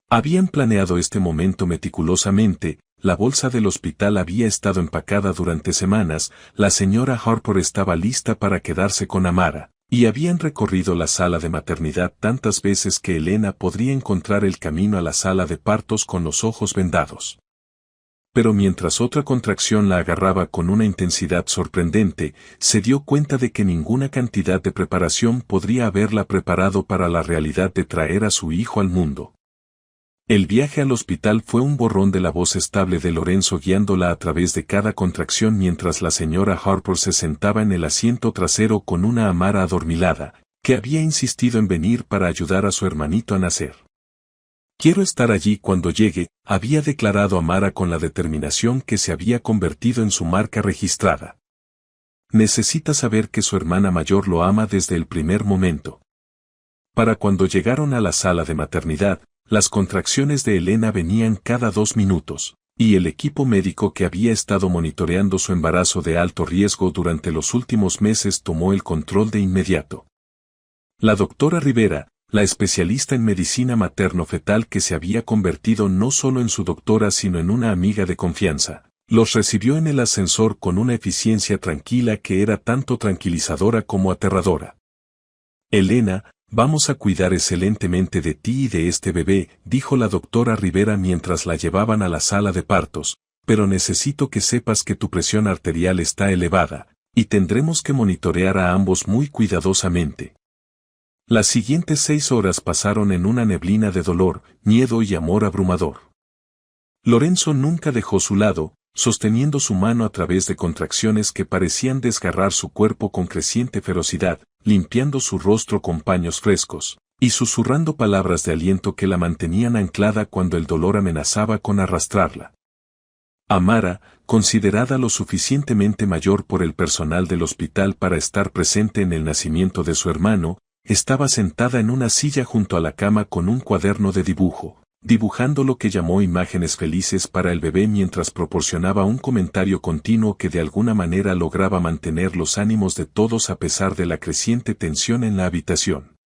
Habían planeado este momento meticulosamente, la bolsa del hospital había estado empacada durante semanas, la señora Harper estaba lista para quedarse con Amara, y habían recorrido la sala de maternidad tantas veces que Elena podría encontrar el camino a la sala de partos con los ojos vendados. Pero mientras otra contracción la agarraba con una intensidad sorprendente, se dio cuenta de que ninguna cantidad de preparación podría haberla preparado para la realidad de traer a su hijo al mundo. El viaje al hospital fue un borrón de la voz estable de Lorenzo guiándola a través de cada contracción mientras la señora Harper se sentaba en el asiento trasero con una Amara adormilada, que había insistido en venir para ayudar a su hermanito a nacer. Quiero estar allí cuando llegue, había declarado Amara con la determinación que se había convertido en su marca registrada. Necesita saber que su hermana mayor lo ama desde el primer momento. Para cuando llegaron a la sala de maternidad, las contracciones de Elena venían cada 2 minutos, y el equipo médico que había estado monitoreando su embarazo de alto riesgo durante los últimos meses tomó el control de inmediato. La doctora Rivera, la especialista en medicina materno-fetal que se había convertido no solo en su doctora sino en una amiga de confianza, los recibió en el ascensor con una eficiencia tranquila que era tanto tranquilizadora como aterradora. Elena, vamos a cuidar excelentemente de ti y de este bebé, dijo la doctora Rivera mientras la llevaban a la sala de partos, pero necesito que sepas que tu presión arterial está elevada, y tendremos que monitorear a ambos muy cuidadosamente. Las siguientes 6 horas pasaron en una neblina de dolor, miedo y amor abrumador. Lorenzo nunca dejó su lado, sosteniendo su mano a través de contracciones que parecían desgarrar su cuerpo con creciente ferocidad, limpiando su rostro con paños frescos, y susurrando palabras de aliento que la mantenían anclada cuando el dolor amenazaba con arrastrarla. Amara, considerada lo suficientemente mayor por el personal del hospital para estar presente en el nacimiento de su hermano, estaba sentada en una silla junto a la cama con un cuaderno de dibujo, dibujando lo que llamó imágenes felices para el bebé mientras proporcionaba un comentario continuo que de alguna manera lograba mantener los ánimos de todos a pesar de la creciente tensión en la habitación.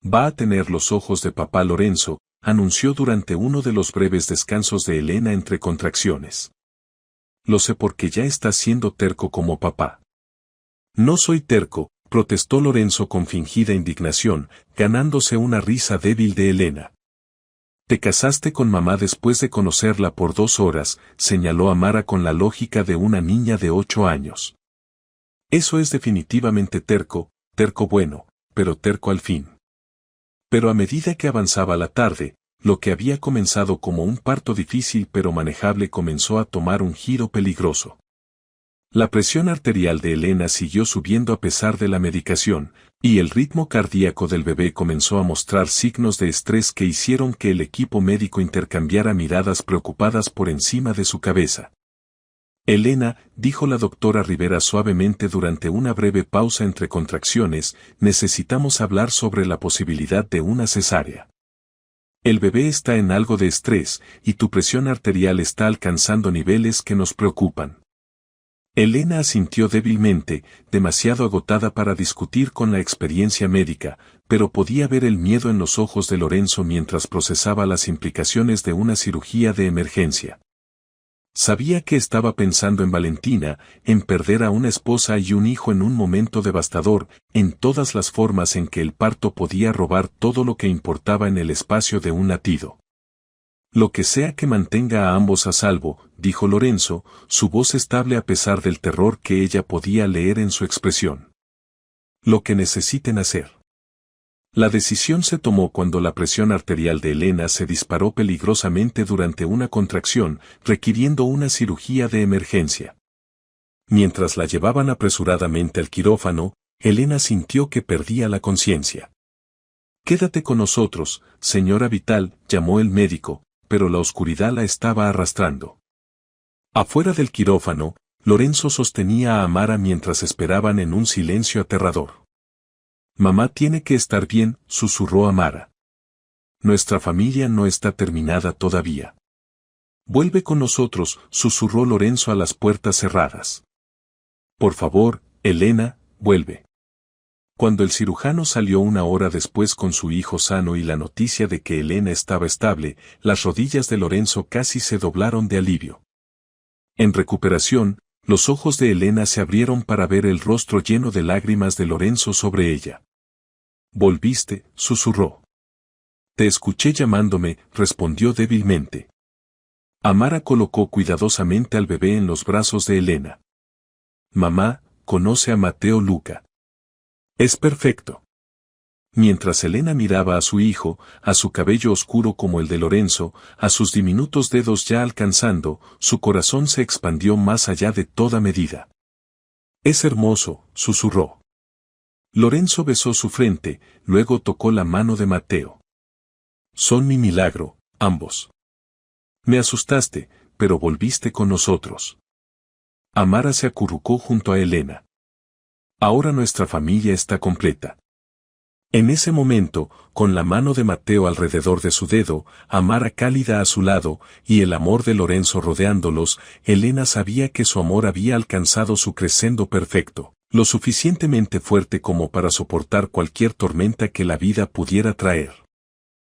Va a tener los ojos de papá Lorenzo, anunció durante uno de los breves descansos de Elena entre contracciones. Lo sé porque ya está siendo terco como papá. No soy terco, protestó Lorenzo con fingida indignación, ganándose una risa débil de Elena. Te casaste con mamá después de conocerla por 2 horas, señaló Amara con la lógica de una niña de 8 años. Eso es definitivamente terco, terco bueno, pero terco al fin. Pero a medida que avanzaba la tarde, lo que había comenzado como un parto difícil pero manejable comenzó a tomar un giro peligroso. La presión arterial de Elena siguió subiendo a pesar de la medicación, y el ritmo cardíaco del bebé comenzó a mostrar signos de estrés que hicieron que el equipo médico intercambiara miradas preocupadas por encima de su cabeza. Elena, dijo la doctora Rivera suavemente durante una breve pausa entre contracciones, necesitamos hablar sobre la posibilidad de una cesárea. El bebé está en algo de estrés, y tu presión arterial está alcanzando niveles que nos preocupan. Elena asintió débilmente, demasiado agotada para discutir con la experiencia médica, pero podía ver el miedo en los ojos de Lorenzo mientras procesaba las implicaciones de una cirugía de emergencia. Sabía que estaba pensando en Valentina, en perder a una esposa y un hijo en un momento devastador, en todas las formas en que el parto podía robar todo lo que importaba en el espacio de un latido. Lo que sea que mantenga a ambos a salvo, dijo Lorenzo, su voz estable a pesar del terror que ella podía leer en su expresión. Lo que necesiten hacer. La decisión se tomó cuando la presión arterial de Elena se disparó peligrosamente durante una contracción, requiriendo una cirugía de emergencia. Mientras la llevaban apresuradamente al quirófano, Elena sintió que perdía la conciencia. Quédate con nosotros, señora Vital, llamó el médico, pero la oscuridad la estaba arrastrando. Afuera del quirófano, Lorenzo sostenía a Amara mientras esperaban en un silencio aterrador. Mamá tiene que estar bien, susurró Amara. Nuestra familia no está terminada todavía. Vuelve con nosotros, susurró Lorenzo a las puertas cerradas. Por favor, Elena, vuelve. Cuando el cirujano salió 1 hora después con su hijo sano y la noticia de que Elena estaba estable, las rodillas de Lorenzo casi se doblaron de alivio. En recuperación, los ojos de Elena se abrieron para ver el rostro lleno de lágrimas de Lorenzo sobre ella. Volviste, susurró. Te escuché llamándome, respondió débilmente. Amara colocó cuidadosamente al bebé en los brazos de Elena. Mamá, conoce a Mateo Luca. Es perfecto. Mientras Elena miraba a su hijo, a su cabello oscuro como el de Lorenzo, a sus diminutos dedos ya alcanzando, su corazón se expandió más allá de toda medida. Es hermoso, susurró. Lorenzo besó su frente, luego tocó la mano de Mateo. Son mi milagro, ambos. Me asustaste, pero volviste con nosotros. Amara se acurrucó junto a Elena. Ahora nuestra familia está completa. En ese momento, con la mano de Mateo alrededor de su dedo, Amara cálida a su lado, y el amor de Lorenzo rodeándolos, Elena sabía que su amor había alcanzado su crescendo perfecto, lo suficientemente fuerte como para soportar cualquier tormenta que la vida pudiera traer.